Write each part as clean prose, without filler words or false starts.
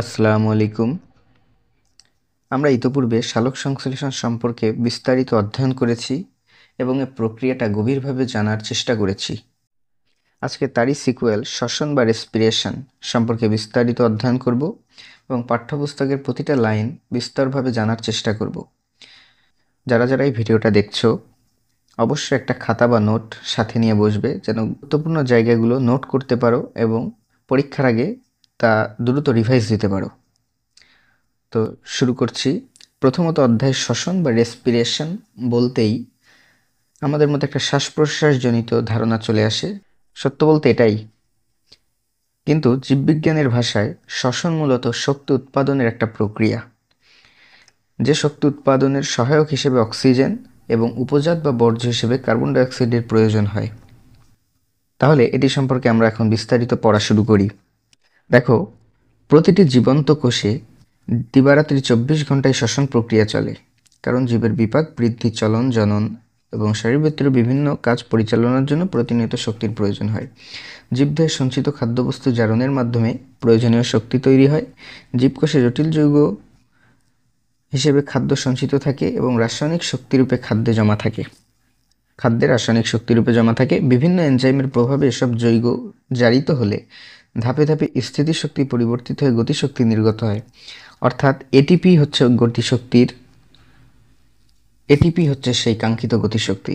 আসসালামু আলাইকুম। আমরা ইতোপূর্বে সালোক সংশ্লেষণ সম্পর্কে বিস্তারিত অধ্যয়ন করেছি এবং এর প্রক্রিয়াটা গভীরভাবে জানার চেষ্টা করেছি। আজকে তারই সিকুয়েল শ্বসন বা রেসপিরেশন সম্পর্কে বিস্তারিত অধ্যয়ন করব এবং পাঠ্যপুস্তকের প্রতিটা লাইন বিস্তরভাবে জানার চেষ্টা করব। যারা এই ভিডিওটা দেখছো অবশ্যই একটা খাতা বা নোট সাথে নিয়ে বসবে যেন গুরুত্বপূর্ণ জায়গাগুলো নোট করতে পারো এবং পরীক্ষার আগে তা দ্রুত রিভাইজ দিতে পারো। তো শুরু করছি। প্রথমত অধ্যায় শ্বসন বা রেসপিরেশন বলতেই আমাদের মধ্যে একটা শ্বাস-প্রশ্বাসজনিত ধারণা চলে আসে। সত্য বলতে এটাই। কিন্তু জীববিজ্ঞানের ভাষায় শ্বসন মূলত শক্তি উৎপাদনের একটা প্রক্রিয়া। যে শক্তি উৎপাদনের সহায়ক হিসেবে অক্সিজেন এবং উপজাত বা বর্জ্য হিসেবে কার্বন ডাই অক্সাইডের প্রয়োজন হয়। তাহলে এটি সম্পর্কে আমরা এখন বিস্তারিত পড়া শুরু করি। দেখো, প্রতিটি জীবন্ত কোষে দিবারাত্রি 24 ঘন্টায় শ্বসন প্রক্রিয়া চলে, কারণ জীবের বিপাক, বৃদ্ধি, চলন, জনন এবং শারীরবৃত্তীয় বিভিন্ন কাজ পরিচালনার জন্য প্রতিনিয়ত শক্তির প্রয়োজন হয়। জীবদেহে সঞ্চিত খাদ্যবস্তু জারণের মাধ্যমে প্রয়োজনীয় শক্তি তৈরি হয়। জীবকোষে জটিল যৌগ হিসেবে খাদ্য সঞ্চিত থাকে এবং রাসায়নিক শক্তিরূপে খাদ্যের রাসায়নিক শক্তিরূপে জমা থাকে। বিভিন্ন এনজাইমের প্রভাবে এসব যৌগ জারিত হলে ধাপে ধাপে স্থিতিশক্তি পরিবর্তিত হয়ে গতিশক্তি নির্গত হয়। অর্থাৎ এটিপি হচ্ছে সেই কাঙ্ক্ষিত গতিশক্তি।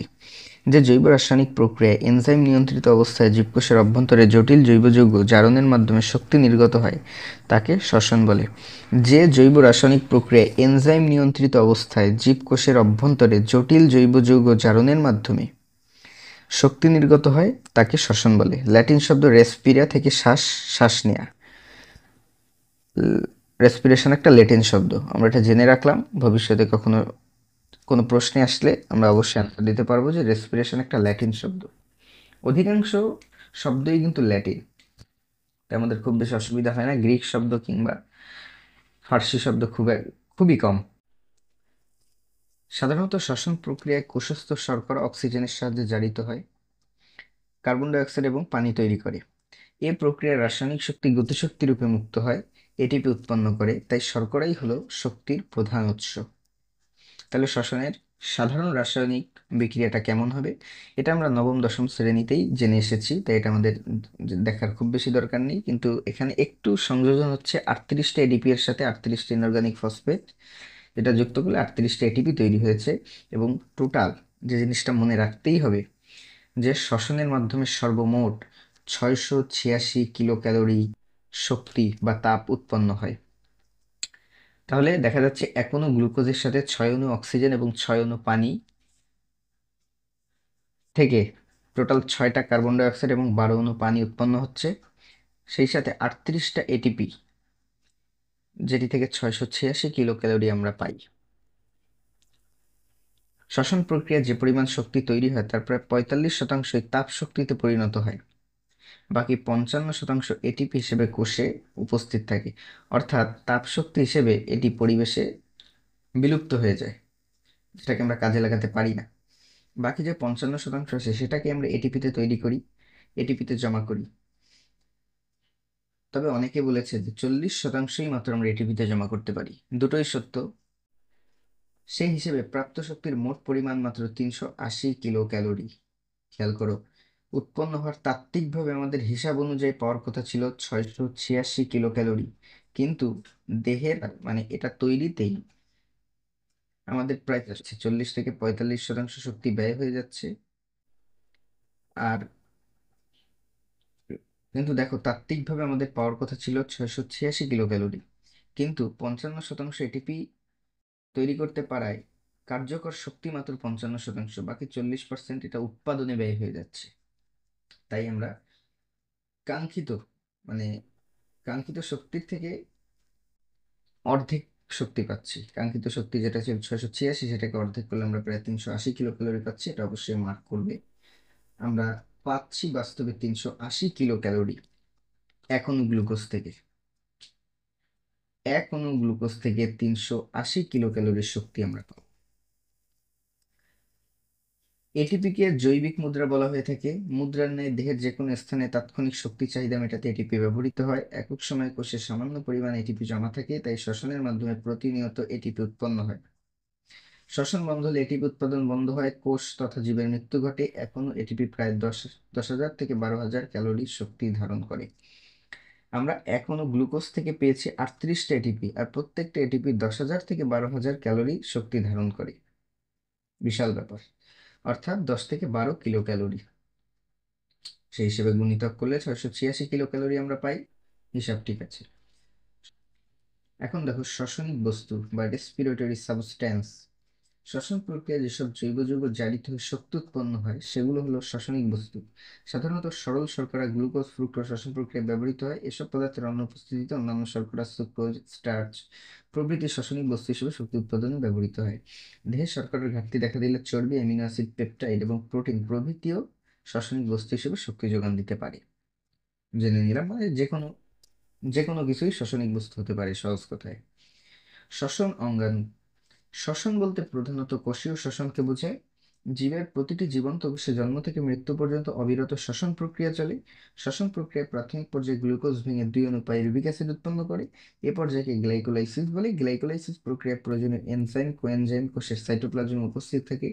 যে জৈব রাসায়নিক প্রক্রিয়ায় এনজাইম নিয়ন্ত্রিত অবস্থায় জীবকোষের অভ্যন্তরে জটিল জৈব যৌগ জারণের মাধ্যমে শক্তি নির্গত হয় তাকে শ্বসন বলে। যে জৈব রাসায়নিক প্রক্রিয়ায় এনজাইম নিয়ন্ত্রিত অবস্থায় জীবকোষের অভ্যন্তরে জটিল জৈব যৌগ জারণের মাধ্যমে শক্তি নির্গত হয় তাকে শ্বসন বলে। ল্যাটিন শব্দ রেসপিরা থেকে শ্বাস নেয়া। রেসপিরেশন একটা ল্যাটিন শব্দ, আমরা এটা জেনে রাখলাম। ভবিষ্যতে কখনো কোনো প্রশ্নে আসলে আমরা অবশ্যই অ্যান্সার দিতে পারবো যে রেসপিরেশন একটা ল্যাটিন শব্দ। অধিকাংশ শব্দই কিন্তু ল্যাটিন, তাই আমাদের খুব বেশি অসুবিধা হয় না। গ্রিক শব্দ কিংবা ফার্সি শব্দ খুবই কম। সাধারণত শ্বসন প্রক্রিয়ায় কোষস্থ শর্করা অক্সিজেনের সাহায্যে জারিত হয়, কার্বন ডাই অক্সাইড এবং পানি তৈরি করে। এ প্রক্রিয়ায় রাসায়নিক শক্তি গতিশক্তি রূপে মুক্ত হয়, এটিপি উৎপন্ন করে। তাই শর্করাই হলো শক্তির প্রধান উৎস। তাহলে শ্বসনের সাধারণ রাসায়নিক বিক্রিয়াটা কেমন হবে এটা আমরা নবম দশম শ্রেণীতেই জেনে এসেছি, তাই এটা আমাদের দেখার খুব বেশি দরকার নেই। কিন্তু এখানে একটু সংযোজন হচ্ছে 38টা এডিপি এর সাথে 38টা ইনঅর্গানিক ফসফেট, যেটা যুক্ত করলে 38টা এটিপি তৈরি হয়েছে। এবং টোটাল যে জিনিসটা মনে রাখতেই হবে যে শ্বসনের মাধ্যমে সর্বমোট 686 কিলো ক্যালোরি শক্তি বা তাপ উৎপন্ন হয়। তাহলে দেখা যাচ্ছে 1 অণু গ্লুকোজের সাথে 6 অণু অক্সিজেন এবং 6 অণু পানি থেকে টোটাল 6টা কার্বন ডাই অক্সাইড এবং 12 অণু পানি উৎপন্ন হচ্ছে। সেই সাথে 38টা এটিপি, যেটি থেকে 686 কিলো ক্যালোরি আমরা পাই। শ্বসন প্রক্রিয়ায় যে পরিমাণ শক্তি তৈরি হয় তার প্রায় 45% তাপ শক্তিতে পরিণত হয়। বাকি 55% এটিপি হিসেবে কোষে উপস্থিত থাকে। অর্থাৎ তাপ শক্তি হিসেবে এটি পরিবেশে বিলুপ্ত হয়ে যায়, যেটাকে আমরা কাজে লাগাতে পারি না। বাকি যে 55% আছে সেটাকে আমরা এটিপিতে তৈরি করি, এটিপিতে জমা করি। তবে অনেকে বলেছে যে 40%ই মাত্র আমরা এটিপিতে জমা করতে পারি। দুটোই সত্য। সেই হিসেবে প্রাপ্ত শক্তির মোট পরিমাণ মাত্র 380 কিলো ক্যালোরি। খেয়াল করো, উৎপন্ন হওয়ার তাত্ত্বিকভাবে আমাদের হিসাব অনুযায়ী পাওয়ার কথা ছিল 686 কিলো ক্যালোরি, কিন্তু দেহের মানে এটা তৈরিতেই আমাদের প্রায় 40 থেকে 45% শক্তি ব্যয় হয়ে যাচ্ছে। আর কিন্তু দেখো, তাত্ত্বিকভাবে আমাদের পাওয়ার কথা ছিল 686 কিলো ক্যালোরি, কিন্তু 55% এটিপি তৈরি করতে পারায় কার্যকর শক্তি মাত্র 55%, বাকি 40% এটা উৎপাদনে ব্যয় হয়ে যাচ্ছে। তাই আমরা কাঙ্ক্ষিত মানে কাঙ্ক্ষিত শক্তির থেকে অর্ধেক শক্তি পাচ্ছি। কাঙ্ক্ষিত শক্তি যেটা ছিল 686, সেটাকে অর্ধেক করলে আমরা প্রায় 380 কিলো ক্যালোরি পাচ্ছি। এটা অবশ্যই মার্ক করবে। আমরা পাচ্ছি বাস্তবে 380 কিলো ক্যালোরি এক অণু গ্লুকোজ থেকে। 380 কিলো ক্যালোরির শক্তি আমরা পাবো। এটিপিকে জৈবিক মুদ্রা বলা হয়ে থাকে। মুদ্রার ন্যায় দেহের যে কোনো স্থানে তাৎক্ষণিক শক্তি চাহিদা মেটাতে এটিপি ব্যবহৃত হয়। একক সময়ে কোষে সামান্য পরিমাণ এটিপি জমা থাকে, তাই শ্বসনের মাধ্যমে প্রতিনিয়ত এটিপি উৎপন্ন হয়। শ্বসন বন্ধ হলে এটিপি উৎপাদন বন্ধ হয়, কোষ তথা জীবের মৃত্যু ঘটে। এখনো এটিপি প্রায় 10,000 থেকে 12,000 ক্যালোরি শক্তি ধারণ করে। আমরা এখনো গ্লুকোজ থেকে পেয়েছি 38টা এটিপি, আর প্রত্যেকটা এটিপি 10,000 থেকে 12,000 ক্যালোরি শক্তি ধারণ করে। বিশাল ব্যাপার। অর্থাৎ 10 থেকে 12 কিলো ক্যালোরি। সেই হিসেবে গুণিতক করলে 686 কিলো ক্যালোরি আমরা পাই। হিসাব ঠিক আছে। এখন দেখো শ্বসনিক বস্তু বা রেসপিরেটরি সাবস্ট্যান্স। শ্বসন প্রক্রিয়ায় যেসব জৈব যৌগ জারিত হয়ে শক্তি উৎপন্ন হয় সেগুলো হলো শ্বসনিক বস্তু। সাধারণত সরল শর্করা, গ্লুকোজ, ফ্রুক্টোজ শ্বসন প্রক্রিয়ায় ব্যবহৃত হয়। এসব পদার্থের অনুপস্থিতিতে অন্যান্য শর্করা, সুক্রোজ, স্টার্চ প্রভৃতি শ্বসনিক বস্তু হিসেবে শক্তি উৎপাদনে ব্যবহৃত হয়। দেহে শর্করার ঘাটতি দেখা দিলে চর্বি, অ্যামিনো অ্যাসিড, পেপটাইড এবং প্রোটিন প্রভৃতিও শ্বসনিক বস্তু হিসেবে শক্তি যোগান দিতে পারে। জেনে নিলাম, মানে যে কোনো কিছুই শ্বসনিক বস্তু হতে পারে সহজ কথায়। শ্বসন অঙ্গাণু। শ্বসন বলতে প্রধানত কোষীয় শ্বসনকে বোঝায়। জীবের প্রতিটি জীবন্ত কোষে জন্ম থেকে মৃত্যু পর্যন্ত অবিরত শ্বসন প্রক্রিয়া চলে। শ্বসন প্রক্রিয়ার প্রাথমিক পর্যায়ে গ্লুকোজ ভেঙে 2 অণু পাইরুভিক অ্যাসিড উৎপন্ন করে। এ পর্যায়কে গ্লাইকোলাইসিস বলে। গ্লাইকোলাইসিস প্রক্রিয়ার প্রয়োজনীয় এনজাইম, কোএনজাইম কোষের সাইটোপ্লাজমে উপস্থিত থাকে।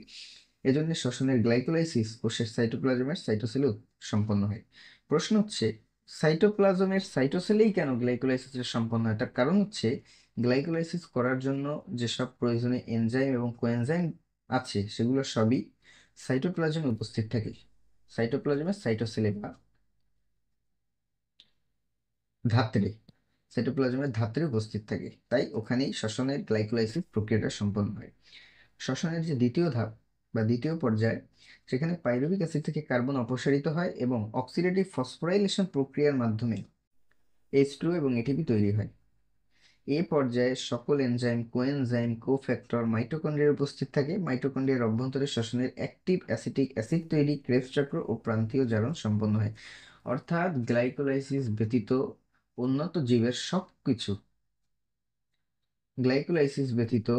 এজন্য শ্বসনের গ্লাইকোলাইসিস কোষের সাইটোপ্লাজমের সাইটোসিলে সম্পন্ন হয়। প্রশ্ন হচ্ছে, সাইটোপ্লাজমের সাইটোসিলেই কেন গ্লাইকোলাইসিস সম্পন্ন হয়? তার কারণ হচ্ছে, গ্লাইকোলাইসিস করার জন্য যেসব প্রয়োজনীয় এনজাইম এবং কোএনজাইম আছে সেগুলো সবই সাইটোপ্লাজমে উপস্থিত থাকে। সাইটোপ্লাজমের সাইটোসিলে বা ধাত্রে, সাইটোপ্লাজমের ধাত্রে উপস্থিত থাকে, তাই ওখানেই শ্বসনের গ্লাইকোলাইসিস প্রক্রিয়াটা সম্পন্ন হয়। শ্বসনের যে দ্বিতীয় ধাপ বা দ্বিতীয় পর্যায়, সেখানে পাইরুভিক অ্যাসিড থেকে কার্বন অপসারিত হয় এবং অক্সিডেটিভ ফসফোরাইলেশন প্রক্রিয়ার মাধ্যমে H2 এবং এটিপি তৈরি হয়। এ পর্যায়ে সকল এনজাইম, কোএনজাইম, কোফ্যাক্টর মাইটোকন্ড্রিয়ায় উপস্থিত থাকে। মাইটোকন্ড্রিয়ার অভ্যন্তরে শ্বসনের অ্যাক্টিভ অ্যাসিটিক অ্যাসিড তৈরি, ক্রেবস চক্র ও প্রান্তীয় জারণ সম্পন্ন হয়। অর্থাৎ গ্লাইকোলাইসিস ব্যতীত উন্নত জীবের সবকিছু, গ্লাইকোলাইসিস ব্যতীত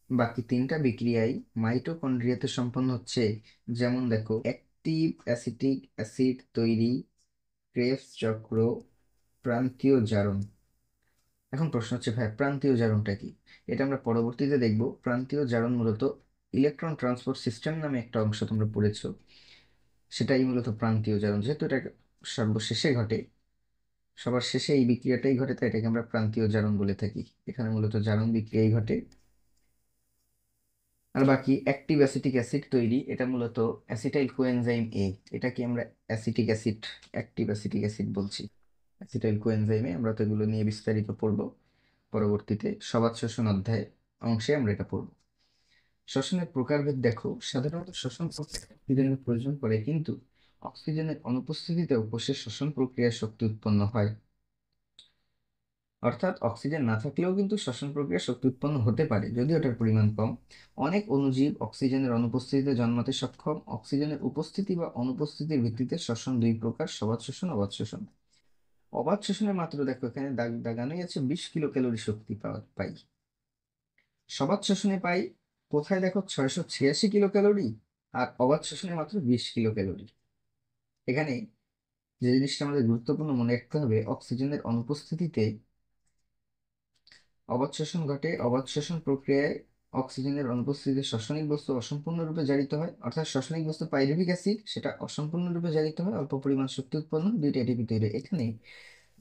বাকি 3টা বিক্রিয়াই মাইটোকন্ড্রিয়াতে সম্পন্ন হচ্ছে। যেমন দেখো, অ্যাক্টিভ অ্যাসিটিক অ্যাসিড তৈরি, ক্রেবস চক্র, প্রান্তীয় জারণ। এখন প্রশ্ন হচ্ছে, ভাই প্রান্তীয় জারণটা কি? এটা আমরা পরবর্তীতে দেখব। প্রান্তীয় জারণ মূলত ইলেকট্রন ট্রান্সপোর্ট সিস্টেম নামে একটা অংশ তোমরা পড়েছো, সেটাই মূলত প্রান্তীয় জারণ। যেহেতু এটা সর্বশেষে ঘটে, সবার শেষে এই বিক্রিয়াটাই ঘটে, তাই এটাকে আমরা প্রান্তীয় জারণ বলে থাকি। এখানে মূলত জারণ বিক্রিয়াই ঘটে। আর বাকি অ্যাক্টিভ অ্যাসিটিক অ্যাসিড তৈরি, এটা মূলত অ্যাসিটাইল কোএনজাইম এ। এটাকে আমরা acetic acid, active acetic acid বলছি। অ্যাসিটাইল কোএনজাইমে আমরা তো এগুলো নিয়ে বিস্তারিত পড়ব পরবর্তীতে, সবাত শ্বসন অধ্যায় অংশে আমরা এটা পড়ব। শ্বসনের প্রকারভেদ দেখো, সাধারণত শ্বসন প্রক্রিয়ায় অক্সিজেনের প্রয়োজন পড়ে, কিন্তু অক্সিজেনের অনুপস্থিতিতেও কোষের শ্বসন প্রক্রিয়ায় শক্তি উৎপন্ন হয়। অর্থাৎ অক্সিজেন না থাকলেও কিন্তু শ্বসন প্রক্রিয়া শক্তি উৎপন্ন হতে পারে, যদিও ওটার পরিমাণ কম। অনেক অণুজীব অক্সিজেনের অনুপস্থিতিতে জন্মাতে সক্ষম। অক্সিজেনের উপস্থিতি বা অনুপস্থিতির ভিত্তিতে শ্বসন দুই প্রকার: সবাত শোষণ, অবাত শোষণ। অবাত শোষণের মাত্র দেখো এখানে দাগানোই আছে, 20 কিলো ক্যালোরি শক্তি পাই। সবাত শোষণে পাই কোথায় দেখো 686 কিলো ক্যালোরি, আর অবাত শোষণে মাত্র 20 কিলো ক্যালোরি। এখানে যে জিনিসটা আমাদের গুরুত্বপূর্ণ মনে রাখতে হবে, অক্সিজেনের অনুপস্থিতিতে অবাত শোষণ ঘটে। অবাত শোষণ প্রক্রিয়ায় অক্সিজেনের অনুপস্থিতিতে শ্বসনিক বস্তু অসম্পূর্ণরূপে জারিত হয়। অর্থাৎ শ্বসনিক বস্তু পাইরুভিক অ্যাসিড, সেটা অসম্পূর্ণরূপে জারিত হয়, অল্প পরিমাণ শক্তি উৎপন্ন হয়, 2টা এটিপি তৈরি হয়। এখানে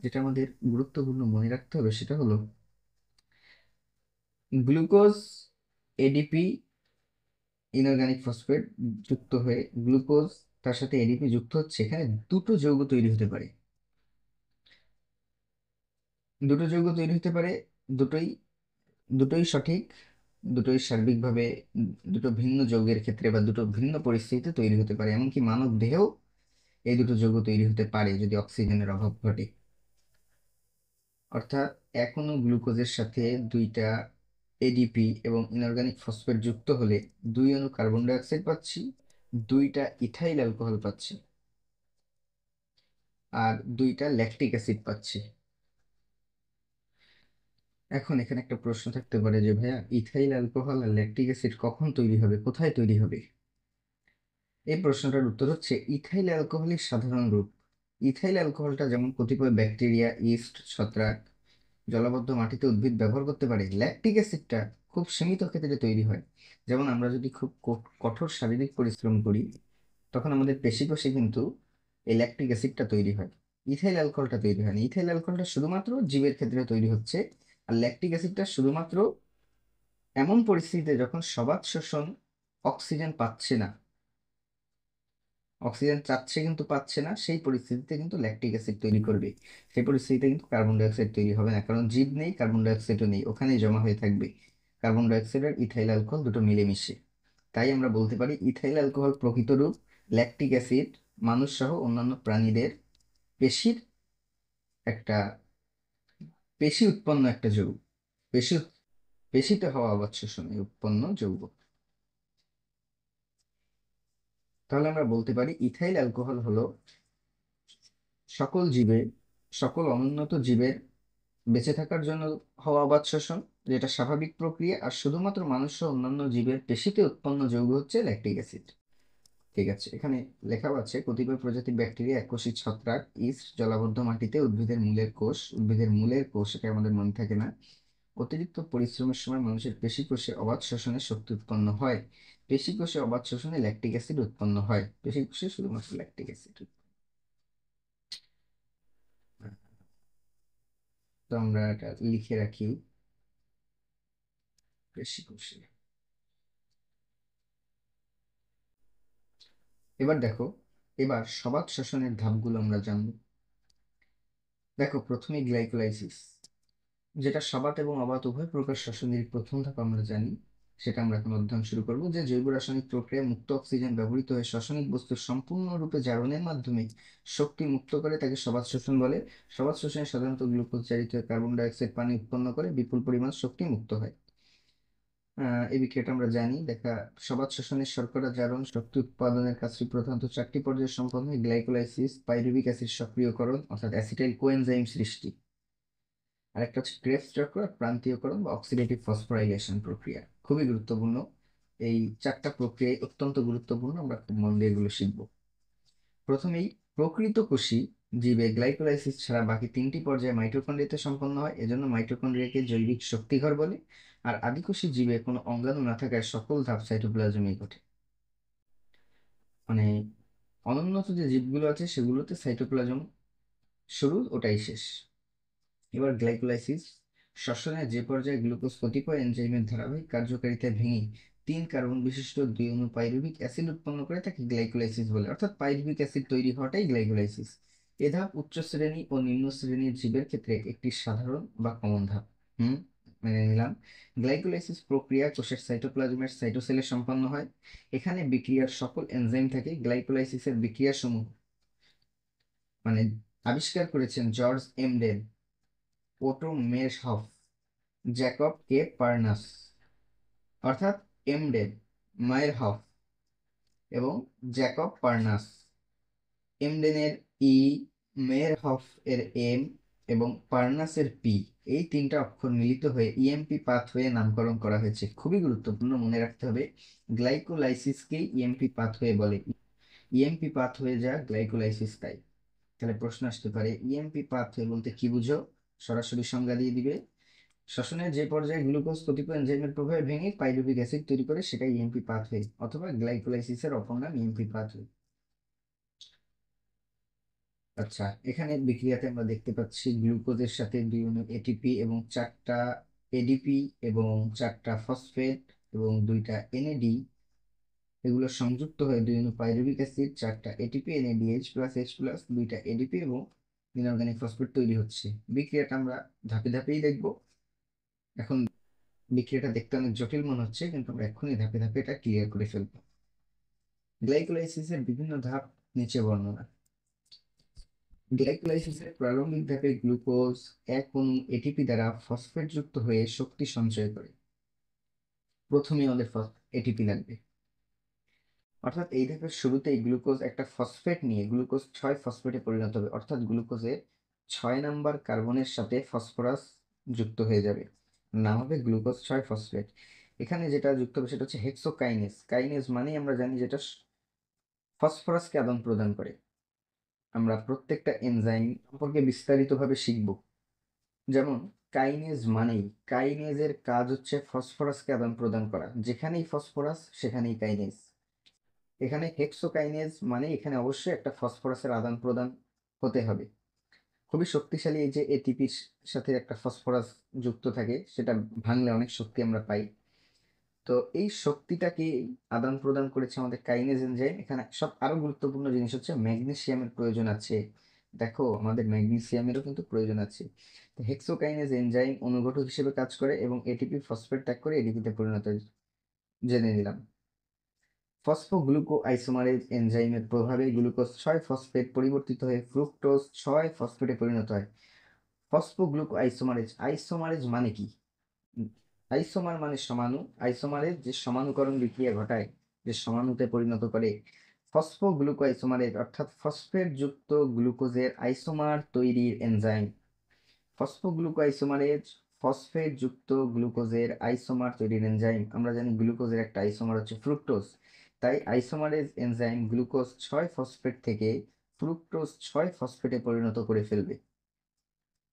যেটা আমাদের গুরুত্বপূর্ণ মনে রাখতে হবে সেটা হলো, গ্লুকোজ, এডিপি, ইনঅর্গানিক ফসফেট যুক্ত হয়ে গ্লুকোজ, তার সাথে এডিপি যুক্ত হচ্ছে, এখানে দুটো যৌগ তৈরি হতে পারে। দুটো যৌগ তৈরি হতে পারে, দুটোই দুটোই সঠিক। দুটোই সার্বিকভাবে দুটো ভিন্ন যৌগের ক্ষেত্রে বা দুটো ভিন্ন পরিস্থিতিতে তৈরি হতে পারে। এমনকি মানব দেহেও এই দুটো যৌগ তৈরি হতে পারে যদি অক্সিজেনের অভাব ঘটে। অর্থাৎ এখনো গ্লুকোজের সাথে 2টা এডিপি এবং ইনঅর্গানিক ফসফেট যুক্ত হলে 2 অণু কার্বন ডাই অক্সাইড পাচ্ছি, 2টা ইথাইল অ্যালকোহল পাচ্ছি, আর 2টা ল্যাকটিক অ্যাসিড পাচ্ছি। এখন এখানে একটা প্রশ্ন থাকতে পারে যে, ভাইয়া ইথাইল অ্যালকোহল আর ল্যাকটিক অ্যাসিড কখন তৈরি হবে, কোথায় তৈরি হবে? এই প্রশ্নটার উত্তর হচ্ছে ইথাইল অ্যালকোহলের সাধারণ রূপ। ইথাইল অ্যালকোহলটা যেমন কতিপয় ব্যাকটেরিয়া, ইস্ট, ছত্রাক, জলাবদ্ধ মাটিতে উদ্ভিদ ব্যবহার করতে পারে, ল্যাকটিক অ্যাসিডটা খুব সীমিত ক্ষেত্রে তৈরি হয়। যেমন আমরা যদি খুব কঠোর শারীরিক পরিশ্রম করি, তখন আমাদের পেশি কোষে কিন্তু এই ল্যাকটিক অ্যাসিডটা তৈরি হয়, ইথাইল অ্যালকোহলটা তৈরি হয় না। ইথাইল অ্যালকোহলটা শুধুমাত্র জীবের ক্ষেত্রে তৈরি হচ্ছে, আর ল্যাকটিক অ্যাসিডটা শুধুমাত্র এমন পরিস্থিতিতে যখন সবাত শোষণ অক্সিজেন পাচ্ছে না, অক্সিজেন চাচ্ছে কিন্তু পাচ্ছে না, সেই পরিস্থিতিতে কিন্তু ল্যাকটিক অ্যাসিড তৈরি করবে। সেই পরিস্থিতিতে কিন্তু কার্বন ডাইঅক্সাইড তৈরি হবে না, কারণ জীব নেই, কার্বন ডাইঅক্সাইডও নেই, ওখানেই জমা হয়ে থাকবে কার্বন ডাইঅক্সাইড আর ইথাইল অ্যালকোহল দুটো মিলেমিশে। তাই আমরা বলতে পারি ইথাইল অ্যালকোহল প্রকৃত রূপ ল্যাকটিক অ্যাসিড মানুষ সহ অন্যান্য প্রাণীদের পেশির একটা পেশি উৎপন্ন একটা যৌগ, পেশি পেশিতে হওয়া আবাদ শোষণে উৎপন্ন যৌগ। তাহলে আমরা বলতে পারি ইথাইল অ্যালকোহল হলো সকল জীবের, সকল অনুন্নত জীবের বেঁচে থাকার জন্য হওয়া আবাদ শোষণ, যেটা স্বাভাবিক প্রক্রিয়া, আর শুধুমাত্র মানুষ ও অন্যান্য জীবের পেশিতে উৎপন্ন যৌগ হচ্ছে ল্যাকটিক অ্যাসিড। ঠিক আছে, এখানে লেখাও আছে কতিপয় প্রজাতির ব্যাকটেরিয়া, এককোষী ছত্রাক, ইস্ট, জলাবদ্ধ মাটিতে উদ্ভিদের মূলের কোষ, এটা আমাদের মনে থাকে না, অতিরিক্ত পরিশ্রমের সময় মানুষের পেশি কোষে অবাধ শোষণে শক্তি উৎপন্ন হয়। পেশি কোষে অবাধ শোষণে ল্যাকটিক অ্যাসিড উৎপন্ন হয়, পেশি কোষে শুধুমাত্র ল্যাকটিক অ্যাসিড। তো আমরা এটা লিখে রাখি পেশি কোষে। এবার দেখো, এবার সবাত শ্বসনের ধাপগুলো আমরা জানবো। দেখো, প্রথমে গ্লাইকোলাইসিস, যেটা সবাত এবং অবাত উভয় প্রকার শ্বসনের প্রথম ধাপ আমরা জানি, সেটা আমরা এখন অধ্যয়ন শুরু করবো। যে জৈব রাসায়নিক প্রক্রিয়ায় মুক্ত অক্সিজেন ব্যবহৃত হয়ে রাসায়নিক বস্তু সম্পূর্ণরূপে জারণের মাধ্যমে শক্তি মুক্ত করে তাকে সবাত শোষণ বলে। সবাত শোষণে সাধারণত গ্লুকোজ জারিত হয়ে কার্বন ডাইঅক্সাইড পানি উৎপন্ন করে বিপুল পরিমাণ শক্তি মুক্ত হয়। এই বিক্রিয়াটা আমরা জানি। দেখা, সবাত শ্বসনের শর্করা জারণ শক্তি উৎপাদনের কাজটি প্রধানত চারটি পর্যায়ে সম্পন্ন হয়: গ্লাইকোলাইসিস, পাইরুভিক অ্যাসিড সক্রিয়করণ অর্থাৎ অ্যাসিটাইল কোএনজাইম সৃষ্টি, আরেকটা হচ্ছে ক্রেবস চক্র, আর প্রান্তীয়করণ বা অক্সিডেটিভ ফসফোরাইলেশন প্রক্রিয়া। খুবই গুরুত্বপূর্ণ, এই চারটা প্রক্রিয়া অত্যন্ত গুরুত্বপূর্ণ, আমরা খুব মন দিয়ে এগুলো শিখবো। প্রথমেই প্রকৃত কোষী জীবে গ্লাইকোলাইসিস ছাড়া বাকি তিনটি পর্যায়ে মাইটোকন্ড্রিয়াতে সম্পন্ন হয়, এজন্য মাইটোকন্ড্রিয়াকে জৈবিক শক্তিঘর বলে। আর আদিকোষী জীবে কোনো অঙ্গাণু না থাকায় সকল ধাপ সাইটোপ্লাজমে ঘটে। মানে অনুন্নত যে জীবগুলো আছে সেগুলোতে সাইটোপ্লাজম শুরু, ওটাই শেষ। এবার গ্লাইকোলাইসিস শ্বসনের যে পর্যায়ে গ্লুকোজ কতিপয় এনজাইমের ধারাবাহিক কার্যকারিতায় ভেঙে 3 কার্বন বিশিষ্ট 2 অণু পাইরুভিক অ্যাসিড উৎপন্ন করে তাকে গ্লাইকোলাইসিস বলে, অর্থাৎ পাইরুভিক অ্যাসিড তৈরি হওয়াটাই গ্লাইকোলাইসিস। এ ধাপ উচ্চ শ্রেণী ও নিম্ন শ্রেণীর জীবের ক্ষেত্রে একটি সাধারণ বা কমন ধাপ। হুম, মেনে নিলাম। গ্লাইকোলাইসিস প্রক্রিয়া কোষের সাইটোপ্লাজমের সাইটোসেলে সম্পন্ন হয়। এখানে বিক্রিয়ার সকল এনজাইম থাকে। গ্লাইকোলাইসিসের বিক্রিয়া সমূহ মানে আবিষ্কার করেছেন জর্জ এমডেল, ওটো মেরশহফ, জ্যাকব কে পার্নাস, অর্থাৎ এমডেল, মায়েরহফ এবং জ্যাকব পার্নাস। এমডেনের ই, মেয়েরহফ এর এম এবং পার্নাসের পি, এই তিনটা অক্ষর মিলিত হয়ে ইএমপি পাথওয়ে নামকরণ করা হয়েছে। খুবই গুরুত্বপূর্ণ, মনে রাখতে হবে গ্লাইকোলাইসিসকেই ইএমপি পাথওয়ে বলে। ইএমপি পাথওয়ে যা, গ্লাইকোলাইসিস তাই। তাহলে প্রশ্ন আসতে পারে ইএমপি পাথওয়ে বলতে কি বুঝো? সরাসরি সংজ্ঞা দিয়ে দিবে, শ্বসনের যে পর্যায়ে গ্লুকোজ কতিপয় এনজাইমের প্রভাবে ভেঙে পাইরুভিক অ্যাসিড তৈরি করে সেটাই ইএমপি পাথওয়ে, অথবা গ্লাইকোলাইসিসের অপর নাম ইএমপি পাথওয়ে। আচ্ছা, এখানে বিক্রিয়াতে আমরা দেখতে পাচ্ছি গ্লুকোজের সাথে 2 অণু এটিপি এবং 4টা এডিপি এবং 4টা ফসফেট এবং 2টা এনএডি, এগুলো সংযুক্ত হয়ে 2 অণু পাইরুভিক অ্যাসিড, 4টা ATP, NADH plus H plus, 2টা এডিপি এবং ইনঅর্গানিক ফসফেট তৈরি হচ্ছে। বিক্রিয়াটা আমরা ধাপে ধাপেই দেখবো। এখন বিক্রিয়াটা দেখতে অনেক জটিল মনে হচ্ছে, কিন্তু আমরা এক্ষুনি ধাপে ধাপে এটা ক্লিয়ার করে ফেলবো। গ্লাইকোলাইসিসের বিভিন্ন ধাপ নিচে বর্ণনা। গ্লাইকোলাইসিসের প্রারম্ভিক ধাপে গ্লুকোজ 1 অণু এটিপি দ্বারা ফসফেট যুক্ত হয়ে শক্তি সঞ্চয় করে। প্রথমে আমাদের এটিপি লাগবে, অর্থাৎ এই ধাপের শুরুতেই গ্লুকোজ একটা ফসফেট নিয়ে গ্লুকোজ 6 ফসফেটে পরিণত হবে, অর্থাৎ গ্লুকোজের 6 নাম্বার কার্বনের সাথে ফসফরাস যুক্ত হয়ে যাবে, নাম হবে গ্লুকোজ 6 ফসফেট। এখানে যেটা যুক্ত হবে সেটা হচ্ছে হেক্সোকাইনেজ। কাইনেজ মানে আমরা জানি যেটা ফসফরাসকে আদান প্রদান করে। আমরা প্রত্যেকটা এনজাইম সম্পর্কে বিস্তারিতভাবে শিখব। যেমন কাইনেজের কাজ হচ্ছে ফসফরাসকে আদান প্রদান করা। যেখানেই ফসফরাস সেখানেই কাইনেজ। এখানে হেক্সোকাইনেজ মানে এখানে অবশ্যই একটা ফসফরাসের আদান প্রদান হতে হবে। খুবই শক্তিশালী এই যে এটিপির সাথে একটা ফসফরাস যুক্ত থাকে, সেটা ভাঙলে অনেক শক্তি আমরা পাই। তো এই শক্তিটাকে আদান প্রদান করেছে আমাদের কাইনেজ এনজাইম। এখানে সব আরো গুরুত্বপূর্ণ জিনিস হচ্ছে ম্যাগনেসিয়ামের প্রয়োজন আছে। দেখো আমাদের ম্যাগনেসিয়ামেরও কিন্তু প্রয়োজন আছে। তো হেক্সোকাইনেজ এনজাইম অনুঘটক হিসেবে কাজ করে এবং এটিপি ফসফেট ত্যাগ করে এডিপিতে পরিণত হয়। জেনে নিলাম। ফসফোগ্লুকো আইসোমারেজ এনজাইমের প্রভাবে গ্লুকোজ 6 ফসফেট পরিবর্তিত হয়ে ফ্রুক্টোজ 6 ফসফেটে পরিণত হয়। ফসফোগ্লুকো আইসোমারেজ, আইসোমারেজ মানে কি? আইসোমার মানে সমাণু। আইসোমারেজ যে সমানুকরণ বিক্রিয়া ঘটায়, যে সমাণুতে পরিণত করে। ফসফোগ্লুকো আইসোমারেজ অর্থাৎ ফসফেট যুক্ত গ্লুকোজের আইসোমার তৈরির এনজাইম। ফসফোগ্লুকো আইসোমারেজ ফসফেট যুক্ত গ্লুকোজের আইসোমার তৈরির এনজাইম। আমরা জানি গ্লুকোজের একটা আইসোমার হচ্ছে ফ্রুক্টোজ। তাই আইসোমারেজ এনজাইম গ্লুকোজ 6 ফসফেট থেকে ফ্রুক্টোজ 6 ফসফেটে পরিণত করে ফেলবে।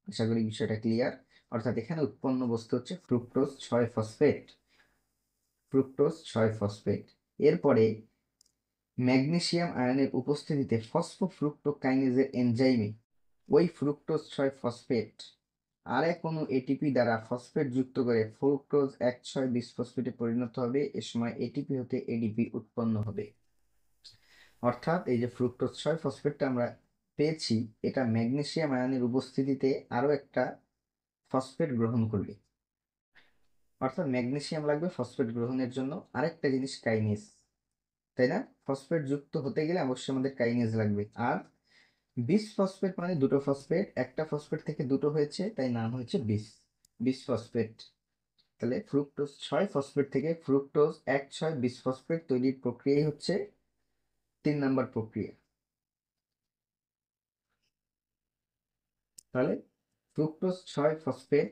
আশা করি বিষয়টা ক্লিয়ার। অর্থাৎ এখানে উৎপন্ন বস্তু হচ্ছে ফ্রুক্টোজ 6 ফসফেট। এরপরে ম্যাগনেসিয়াম আয়নের উপস্থিতিতে ফসফোফ্রুক্টোকাইনেজের এনজাইমে ওই ফ্রুক্টোজ 6 ফসফেট আর এক অণু এটিপি দ্বারা ফসফেট যুক্ত করে ফ্রুক্টোজ 1,6 বিসফসফেটে পরিণত হবে। এ সময় এটিপি হতে এডিপি উৎপন্ন হবে। অর্থাৎ এই যে ফ্রুক্টোজ 6 ফসফেটটা আমরা পেয়েছি, এটা ম্যাগনেসিয়াম আয়নের উপস্থিতিতে আরো একটা ফসফেট গ্রহণ করবে। অর্থাৎ ম্যাগনেসিয়াম লাগবে ফসফেট গ্রহণের জন্য। আরেকটা জিনিস কাইনেজ, তাই না? ফসফেট যুক্ত হতে গেলে অবশ্যই আমাদের কাইনেজ লাগবে। আর বিসফসফেট মানে দুটো ফসফেট, একটা ফসফেট থেকে দুটো হয়েছে তাই নাম হয়েছে বিসফসফেট। তাহলে ফ্রুক্টোজ 6 ফসফেট থেকে ফ্রুক্টোজ 1,6 বিসফসফেট তৈরির প্রক্রিয়াই হচ্ছে 3 নম্বর প্রক্রিয়া। তাহলে ফ্রুক্টোজ 6 ফসফেট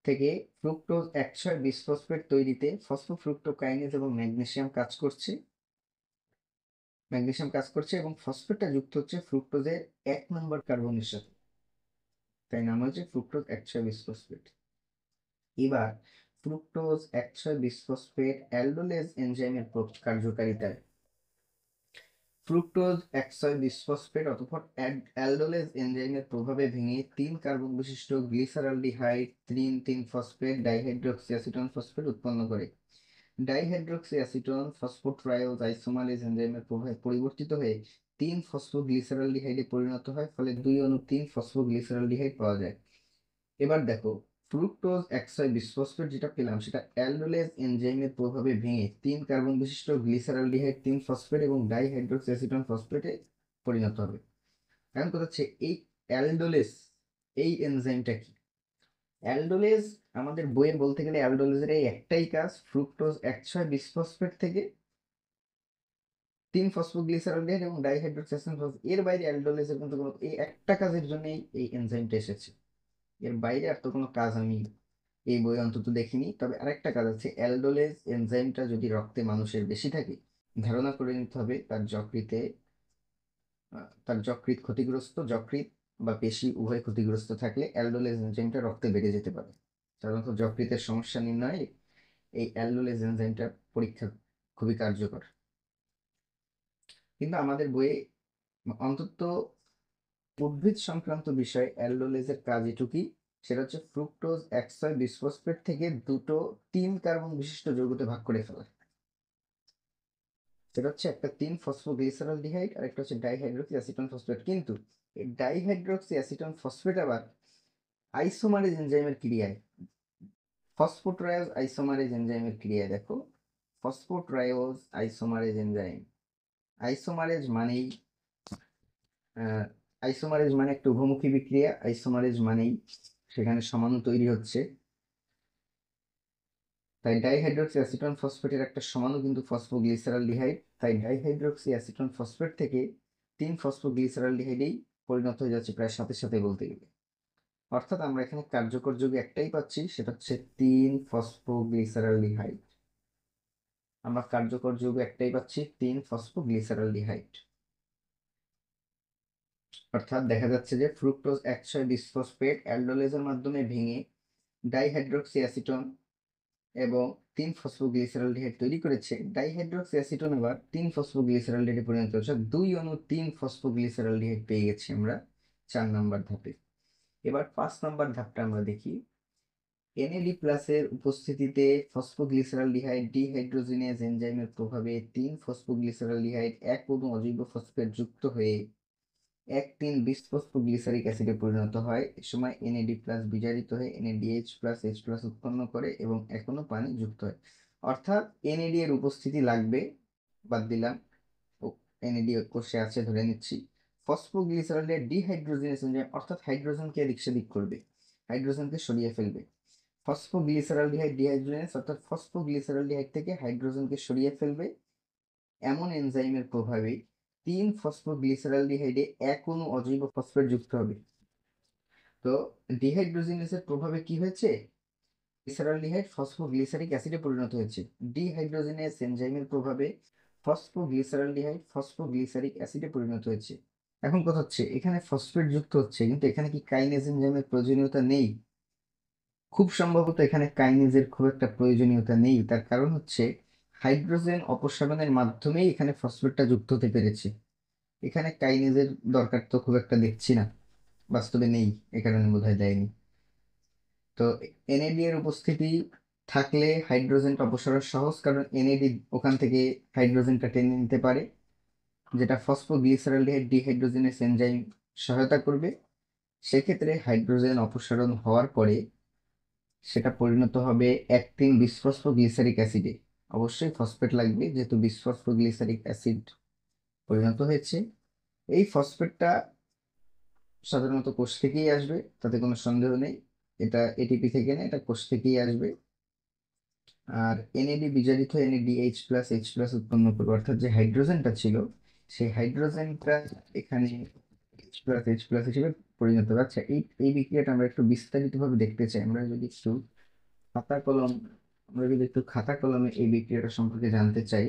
থেকে ফ্রুক্টোজ 1,6 বিসফসফেট তৈরিতে ফসফোফ্রুক্টোকাইনেজ এবং ম্যাগনেসিয়াম কাজ করছে এবং ফসফেটটা যুক্ত হচ্ছে ফ্রুক্টোজের 1 নম্বর কার্বনের সাথে, তাই নাম হচ্ছে ফ্রুক্টোজ 1,6 বিসফসফেট। এবার ফ্রুক্টোজ 1,6 বিসফসফেট অ্যালডোলেজ এনজাইমের কার্যকারিতায় ফ্রুক্টোজ 1,6 বিসফসফেট অথবা অ্যালডোলেজ এনজাইমের প্রভাবে ভেঙে 3 কার্বন বিশিষ্ট গ্লিসারলডিহাইড 3,3 ফসফেট ডাইহাইড্রক্সি অ্যাসিটন ফসফেট উৎপন্ন করে। ডাইহাইড্রক্সি অ্যাসিটন ফসফোট্রায়োজ আইসোমারেজ এনজাইমের প্রভাবে পরিবর্তিত হয়ে 3 ফসফোগ্লিসারলডিহাইডে পরিণত হয়, ফলে 2 অণু 3 ফসফোগ্লিসারলডিহাইড পাওয়া যায়। এবার দেখো, ফ্রুক্টোজ 1,6 বিসফসফেট যেটা পেলাম সেটা অ্যালডোলেজ এনজাইমের প্রভাবে ভেঙে 3 কার্বন বিশিষ্ট গ্লিসারলডিহাইড 3 ফসফেট এবং ডাইহাইড্রক্সি অ্যাসিটন ফসফেটে পরিণত হবে। এখন কথা হচ্ছে এই অ্যালডোলেজ, এই এনজাইমটা কি? অ্যালডোলেজ আমাদের বইয়ে বলতে গেলে অ্যালডোলেজের এই একটাই কাজ, ফ্রুক্টোজ 1,6 বিসফসফেট থেকে 3 ফসফোগ্লিসারলডিহাইড এবং ডাইহাইড্রক্সি অ্যাসিটন ফসফেট। এর বাইরে অ্যালডোলেজের কিন্তু কোনো, এই একটা কাজের জন্যই এই এনজাইমটা এসেছে। এর বাইরে আর তো কোনো কাজ আমি এই বই অন্তত দেখিনি। তবে আরেকটা কাজ আছে, অ্যালডোলেজ এনজাইমটা যদি রক্তে মানুষের বেশি থাকে, ধারণা করে নিতে হবে তার যকৃৎ ক্ষতিগ্রস্ত, যকৃৎ বা পেশি উভয় ক্ষতিগ্রস্ত থাকলে অ্যালডোলেজ এনজাইমটা রক্তে বেড়ে যেতে পারে। সাধারণত যকৃতের সমস্যা নির্ণয়ে এই অ্যালডোলেজ এনজাইমটা পরীক্ষা খুবই কার্যকর। কিন্তু আমাদের বইয়ে অন্তত উদ্ভিদ সংক্রান্ত বিষয় অ্যালডোলেজের কাজ এটুকুই, সেটা হচ্ছে ফ্রুক্টোজ 1,6 বিসফসফেট থেকে দুটো 3 কার্বন বিশিষ্ট যৌগতে ভাগ করে ফেলা। সেটা হচ্ছে একটা 3 ফসফোগ্লিসারলডিহাইড আর একটা হচ্ছে ডাইহাইড্রোক্সি অ্যাসিটন ফসফেট। কিন্তু এই ডাইহাইড্রোক্সি অ্যাসিটন ফসফেট আবার আইসোমারেজ এনজাইমের ক্রিয়ায়, ফসফোট্রায়োজ আইসোমারেজ এনজাইমের ক্রিয়ায় দেখো, ফসফোট্রায়োজ আইসোমারেজ এনজাইম। আইসোমারেজ মানেই আইসোমারেজ মানে একটা উভমুখী বিক্রিয়া। আইসোমারেজ মানেই সেখানে সমাণু তৈরি হচ্ছে। তাই ডাইহাইড্রোক্সি অ্যাসিটন ফসফেটের একটা সমাণু কিন্তু ফসফোগ্লিসারলডিহাইড। তাই ডাইহাইড্রোক্সি অ্যাসিটন ফসফেট থেকে 3 ফসফোগ্লিসারলডিহাইডেই পরিণত হয়ে যাচ্ছে প্রায় সাথে সাথে বলতে গেলে। অর্থাৎ আমরা এখানে কার্যকর যৌগ একটাই পাচ্ছি, সেটা হচ্ছে 3 ফসফোগ্লিসারলডিহাইড। আমরা কার্যকর যৌগ একটাই পাচ্ছি, 3-ফসফোগ্লিসারলডিহাইড। অর্থাৎ দেখা যাচ্ছে যে ফ্রুক্টোজ 1,6-বিসফসফেট অ্যালডোলেজের মাধ্যমে ভেঙে ডাইহাইড্রোক্সি অ্যাসিটন এবং 3-ফসফোগ্লিসারলডিহাইড তৈরি করেছে। ডাইহাইড্রোক্সি অ্যাসিটন আবার 3-ফসফোগ্লিসারলডিহাইডে পরিণত হচ্ছে। 2 অণু 3-ফসফোগ্লিসারলডিহাইড পেয়ে গেছি আমরা 4 নম্বর ধাপে। এবার 5 নম্বর ধাপটা আমরা দেখি। এনএডি প্লাসের উপস্থিতিতে ফসফোগ্লিসারলডিহাইড ডিহাইড্রোজিনেজ এনজাইমের প্রভাবে 3-ফসফোগ্লিসারলডিহাইড 1 অণু অজৈব ফসফেট যুক্ত হয়ে 1,3-বিসফসফোগ্লিসারিক অ্যাসিডে পরিণত হয়। এ সময় এনএডি প্লাস বিজারিত হয়ে এনএডিএইচ প্লাস এইচ প্লাস উৎপন্ন করে এবং এখনো পানি যুক্ত হয়। অর্থাৎ এনএডি এর উপস্থিতি লাগবে, বাদ দিলাম, এনএডি কোষে আছে ধরে নিচ্ছি। ফসফোগ্লিসারলের ডিহাইড্রোজিনেজ এনজাইম অর্থাৎ হাইড্রোজেনকে এদিক সেদিক করবে, হাইড্রোজেনকে সরিয়ে ফেলবে। ফসফোগ্লিসারলডিহাইড ডিহাইড্রোজেনেজ অর্থাৎ ফসফোগ্লিসারলডিহাইড থেকে হাইড্রোজেনকে সরিয়ে ফেলবে এমন এনজাইমের প্রভাবে 3-ফসফোগ্লিসারলডিহাইডে 1 অণু অজৈব ফসফেট যুক্ত হবে। তো ডিহাইড্রোজিনেসের প্রভাবে কি হয়েছে? গ্লিসারলডিহাইড ফসফোগ্লিসারিক অ্যাসিডে পরিণত হয়েছে। ডিহাইড্রোজিনেস এনজাইমের প্রভাবে ফসফোগ্লিসারলডিহাইড ফসফোগ্লিসারিক অ্যাসিডে পরিণত হয়েছে। এখন কথা হচ্ছে এখানে ফসফেট যুক্ত হচ্ছে, কিন্তু এখানে কি কাইনেজ এনজাইমের প্রয়োজনীয়তা নেই? খুব সম্ভবত এখানে কাইনেজের খুব একটা প্রয়োজনীয়তা নেই। তার কারণ হচ্ছে হাইড্রোজেন অপসারণের মাধ্যমেই এখানে ফসফেটটা যুক্ত হতে পেরেছে। এখানে কাইনেজের দরকার তো খুব একটা দেখছি না, বাস্তবে নেই, এ কারণে বোধহয় দেয়নি। তো এনএডি এর উপস্থিতি থাকলে হাইড্রোজেনটা অপসারণ সহজ, কারণ এনএডি ওখান থেকে হাইড্রোজেনটা টেনে নিতে পারে, যেটা ফসফোগ্লিসারলডিহাইড ডিহাইড্রোজেনেস এনজাইম সহায়তা করবে। সেক্ষেত্রে হাইড্রোজেন অপসারণ হওয়ার পরে সেটা পরিণত হবে 1,3-বিসফসফোগ্লিসারিক অ্যাসিডে। অবশ্যই ফসফেট লাগবে, যেহেতু বিসফসফোগ্লিসারিক অ্যাসিড পরিণত হয়েছে। এই ফসফেটটা সাধারণত কোষ থেকেই আসবে, তাতে কোনো সন্দেহ নেই। এটা এটিপি থেকে না, এটা কোষ থেকেই আসবে। আর এনএডি বিজারিত এনএডিএইচ প্লাস এইচ প্লাস উৎপন্ন করবে, অর্থাৎ যে হাইড্রোজেনটা ছিল সেই হাইড্রোজেনটা এখানে এইচ প্লাস এইচ প্লাস হিসেবে পরিণত হবে। আচ্ছা, এই এই বিক্রিয়াটা আমরা একটু বিস্তারিতভাবে দেখতে চাই। খাতা কলম আমরা যদি একটু খাতা কলমে এই বিক্রিয়াটা সম্পর্কে জানতে চাই।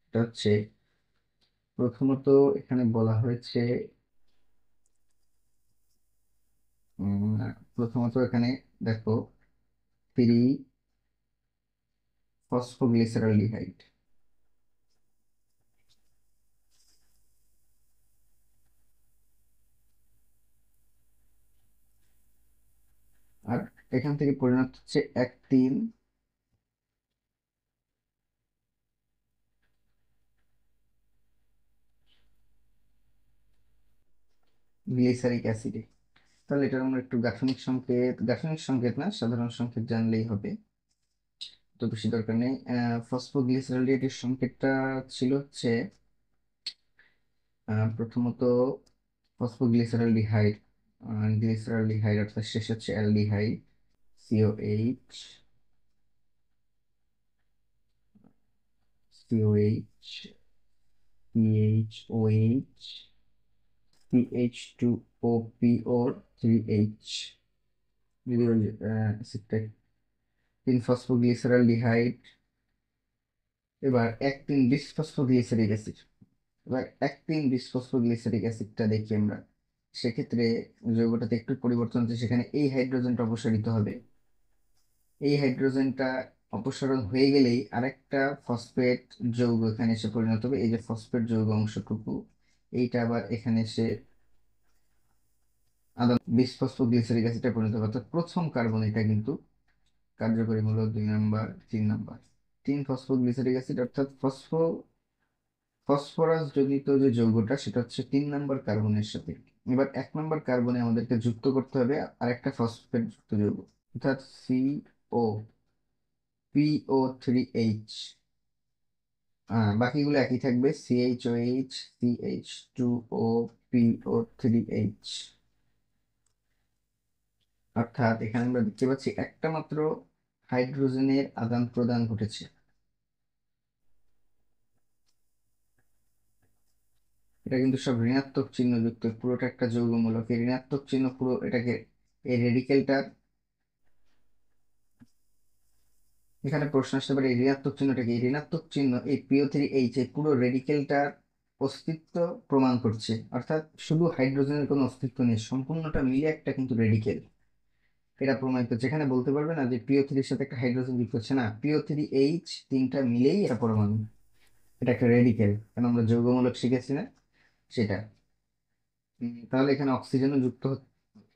এটা হচ্ছে প্রথমত এখানে বলা হয়েছে, প্রথমত এখানে দেখো 3-ফসফোগ্লিসারলডিহাইড, আর এখান থেকে পরিণত হচ্ছে 1,3 গ্লিসারিক অ্যাসিডে। তাহলে এটার আমরা একটু গাঠনিক সংকেত না, সাধারণ সংকেত জানলেই হবে, তো বেশি দরকার নেই। ফসফোগ্লিসারলডিহাইডের সংকেতটা ছিল হচ্ছে প্রথমত ফসফোগ্লিসারলডিহাইড, গ্লিসারলডিহাইড অর্থাৎ শেষ হচ্ছে অ্যালডিহাইড, সিওএইচ, সিওএইচ, সিএইচওএইচ, CH2OPO3H, যদি অ্যাসিডটা 3-ফসফোগ্লিসারলডিহাইড। এবার 1,3-বিসফসফোগ্লিসারিক অ্যাসিড। এবার 1,3-বিসফসফোগ্লিসারিক অ্যাসিডটা দেখি আমরা। সেক্ষেত্রে যৌগটাতে একটু পরিবর্তন হচ্ছে, সেখানে এই হাইড্রোজেনটা অপসারিত হবে। এই হাইড্রোজেনটা অপসারণ হয়ে গেলেই আরেকটা ফসফেট যৌগ এখানে এসে পরিণত হবে। এই যে ফসফেট যৌগ অংশটুকু, এইটা আবার এখানে এসে বিসফসফোগ্লিসারিক অ্যাসিডে পরিণত হবে। অর্থাৎ প্রথম কার্বন এটা কিন্তু কার্যকরী মূলক 2 নাম্বার 3 নাম্বার। 3-ফসফোগ্লিসারিক অ্যাসিড অর্থাৎ ফসফরাস জনিত যে যৌগটা সেটা হচ্ছে 3 নাম্বার কার্বনের সাথে। এবার 1 নাম্বার কার্বনে আমাদেরকে যুক্ত করতে হবে আরেকটা ফসফেট যুক্ত যৌগ, অর্থাৎ COPO3H। বাকিগুলো একই থাকবে, CHOH, CH2OPO3H। অর্থাৎ এখানে আমরা দেখতে পাচ্ছি একটা মাত্র হাইড্রোজেনের আদান প্রদান ঘটেছে। এটা কিন্তু সব ঋণাত্মক চিহ্ন যুক্ত, পুরোটা একটা যৌগমূলক। এই ঋণাত্মক চিহ্ন পুরো এটাকে, এই রেডিকেলটা এখানে প্রশ্ন আসতে পারে এই ঋণাত্মক চিহ্নটা কি? এই ঋণাত্মক চিহ্ন এই PO3H এই পুরো রেডিকেলটার অস্তিত্ব প্রমাণ করছে, অর্থাৎ শুধু হাইড্রোজেনের কোনো অস্তিত্ব নেই, সম্পূর্ণটা মিলে একটা কিন্তু রেডিকেল, এটা প্রমাণিত। যেখানে বলতে পারবে না যে PO3 এর সাথে একটা হাইড্রোজেন যুক্ত হচ্ছে, না, PO3H তিনটা মিলেই এটা পরমাণু, এটা একটা রেডিকেল, কারণ আমরা যৌগমূলক শিখেছি না সেটা। তাহলে এখানে অক্সিজেনও যুক্ত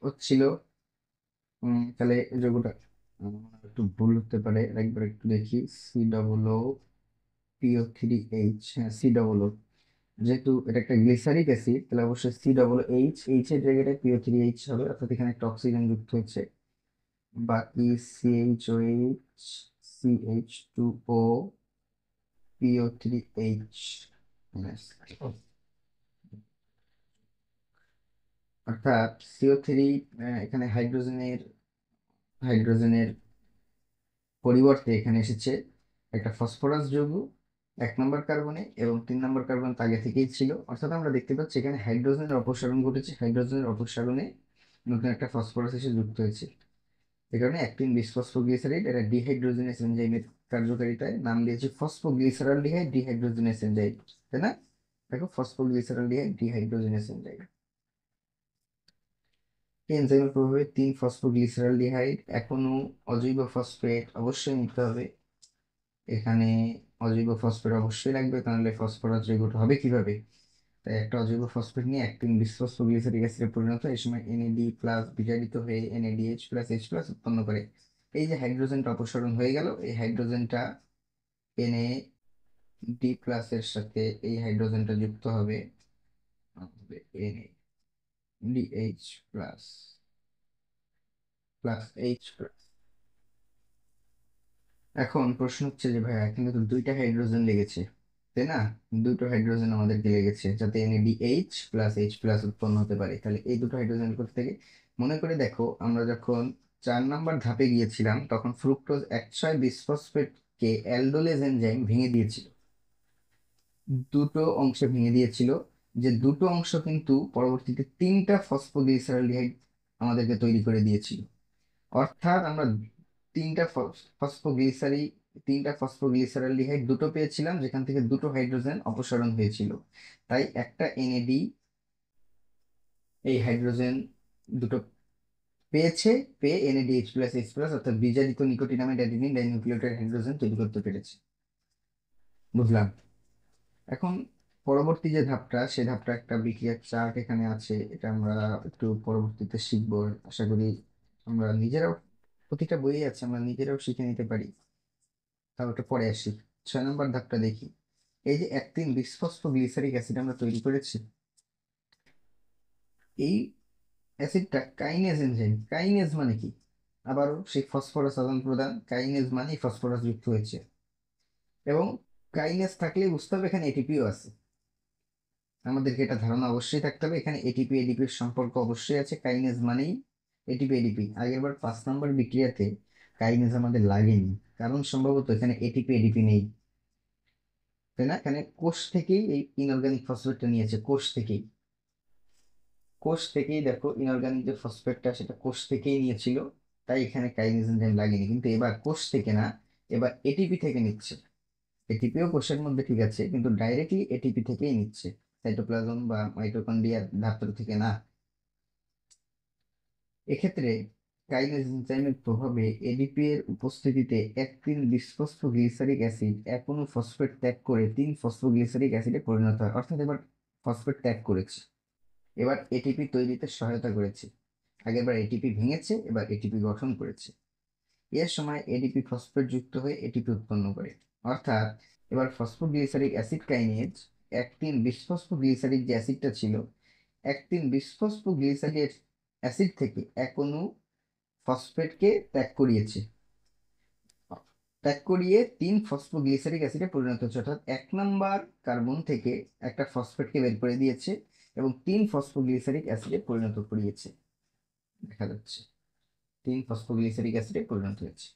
হচ্ছিল। তাহলে এই যৌগটা একটু ভুল হতে পারে, একবার একটু দেখি। CO3H, হ্যাঁ C, যেহেতু এটা একটা গ্লিসারিক অ্যাসিড তাহলে অবশ্যই C, H এর জায়গাটায় PO3H হবে, অর্থাৎ এখানে একটা অক্সিজেন যুক্ত হচ্ছে। বাকি CHOH, CH2O, PO3H, অর্থাৎ CO3 এখানে হাইড্রোজেনের পরিবর্তে এখানে এসেছে একটা ফসফরাস যৌগ 1 নম্বর কার্বনে, এবং 3 নম্বর কার্বন তো আগে থেকেই ছিল, অর্থাৎ আমরা দেখতে পাচ্ছি এখানে হাইড্রোজেনের অপসারণ ঘটেছে, হাইড্রোজেনের অপসারণে নতুন একটা ফসফরাস এসে যুক্ত হয়েছে। এই কারণে অ্যাক্টিন বিসফসফোগ্লিসারাইড, এটা ডিহাইড্রোজেনেস এনজাইমের কার্যকারিতায় নাম দিয়েছে ফসফোগ্লিসারালডিহাইড ডিহাইড্রোজেনেস এনজাইম, তাই না? দেখো, ফসফোগ্লিসারালডিহাইড ডিহাইড্রোজেনেস এনজাইম। এই এনজাইমের প্রভাবে 3 ফসফোগ্লিসারালডিহাইড, এখনো অজৈব ফসফেট অবশ্যই নিতে হবে এখানে, অজৈব ফসফেট অবশ্যই লাগবে, তাহলে ফসফরাস যৌগটা হবে কিভাবে? তাই একটা অজৈব ফসফেট নিয়ে অ্যাক্টিন বিসফসফোগ্লিসারিক অ্যাসিডে পরিণত হয়, এই সময় NAD প্লাস বিজারিত হয়ে NADH প্লাস H প্লাস উৎপন্ন করে। এই যে হাইড্রোজেনটা অপসারণ হয়ে গেল, এই হাইড্রোজেনটা NAD প্লাস এর সাথে এই হাইড্রোজেনটা যুক্ত হবে, NADH plus plus H plus. এখন প্রশ্ন হচ্ছে যে ভাইয়া কিন্তু তো 2টা হাইড্রোজেন লেগেছে, তাই না? দুটো হাইড্রোজেন আমাদেরকে লেগেছে যাতে NADH প্লাস H প্লাস উৎপন্ন হতে পারে, তাহলে এই দুটো হাইড্রোজেন কোথা থেকে? মনে করে দেখো, আমরা যখন 4 নম্বর ধাপে গিয়েছিলাম তখন ফ্রুক্টোজ 1,6 বিসফসফেট কে অ্যালডোলেজ এনজাইম ভেঙে দিয়েছিল, দুটো অংশে ভেঙে দিয়েছিল, যে দুটো অংশ কিন্তু পরবর্তীতে 3টা ফসফোগ্লিসারালডিহাইড আমাদেরকে তৈরি করে দিয়েছিল। অর্থাৎ আমরা তিনটা ফসফোগ্লিসারি 3টা ফসফোগ্লিসারালডিহাইড দুটো পেয়েছিলাম, যেখান থেকে দুটো হাইড্রোজেন অপসারণ হয়েছিল। তাই একটা NAD এই হাইড্রোজেন দুটো পেয়েছে, পেয়ে NADH প্লাস H প্লাস অর্থাৎ বিজারিত নিকোটিনামাইড অ্যাডিনিন ডাইনিউক্লিওটাইড হাইড্রোজেন তৈরি করতে পেরেছে। বুঝলাম। এখন পরবর্তী যে ধাপটা, সেই ধাপটা একটা বিক্রিয়ার চার্ট এখানে আছে, এটা আমরা একটু পরবর্তীতে শিখবো আশা করি। আমরা নিজেরাও, প্রতিটা বইয়ে আছে, আমরা নিজেরাও শিখে নিতে পারি। তাহলে ওটা পরে আসি। 6 নম্বর ধাপটা দেখি। এই যে অ্যাক্টিন বিসফসফোগ্লিসারিক অ্যাসিড আমরা তৈরি করেছি, এই অ্যাসিডটা কাইনেজ এনজাইম। কাইনেজ মানে কি? আবারও সেই ফসফরাস আদান প্রদান, কাইনেজ মানেই ফসফরাস যুক্ত হয়েছে, এবং কাইনেজ থাকলে বুঝতে হবে এখানে এটিপিও আছে। আমাদেরকে এটা ধারণা অবশ্যই থাকতে হবে এখানে এটিপি এডিপির সম্পর্ক অবশ্যই আছে, কাইনেজ মানেই এটিপি এডিপি। আগেরবার 5 নম্বর বিক্রিয়াতে কাইনেজ আমাদের লাগেনি, কারণ সম্ভবত এখানে এটিপি এডিপি নেই, তাই না? এখানে কোষ থেকেই এই ইনঅর্গানিক ফসফেটটা নিয়েছে, কোষ থেকেই দেখো ইনঅর্গানিক যে ফসফেটটা সেটা কোষ থেকেই নিয়েছিল, তাই এখানে কাইনেজ এনজাইম লাগেনি। কিন্তু এবার কোষ থেকে না, এবার এটিপি থেকে নিচ্ছে। এটিপিও কোষের মধ্যে ঠিক আছে, কিন্তু ডাইরেক্টলি এটিপি থেকেই নিচ্ছে, সাইটোপ্লাজম বা মাইটোকন্ড্রিয়ার ধাত্র থেকে না। এক্ষেত্রে কাইনেজ এনজাইমের প্রভাবে এডিপি এর উপস্থিতিতে অ্যাক্টিন বিসফসফোগ্লিসারিক অ্যাসিড এক অণু ফসফেট ত্যাগ করে 3 ফসফোগ্লিসারিক অ্যাসিডে পরিণত হয়, অর্থাৎ এবার ফসফেট ত্যাগ করেছে, এবার এটিপি তৈরিতে সহায়তা করেছে। আগেরবার এটিপি ভেঙেছে, এবার এটিপি গঠন করেছে। এর সময় এডিপি ফসফেট যুক্ত হয়ে এটিপি উৎপন্ন করে, অর্থাৎ এবার phosphoglyceric acid kinase actin bisphosphoglyceric যে অ্যাসিডটা ছিল, অ্যাক্টিন বিসফসফোগ্লিসারিক অ্যাসিড থেকে এক অণু ফসফেটকে ত্যাগ করিয়েছে, ত্যাগ করিয়ে 3 ফসফোগ্লিসারিক অ্যাসিডে পরিণত হচ্ছে, অর্থাৎ 1 নম্বর কার্বন থেকে একটা ফসফেটকে বের করে দিয়েছে এবং 3 ফসফোগ্লিসারিক অ্যাসিডে পরিণত করিয়েছে, দেখা যাচ্ছে 3 ফসফোগ্লিসারিক অ্যাসিডে পরিণত হয়েছে।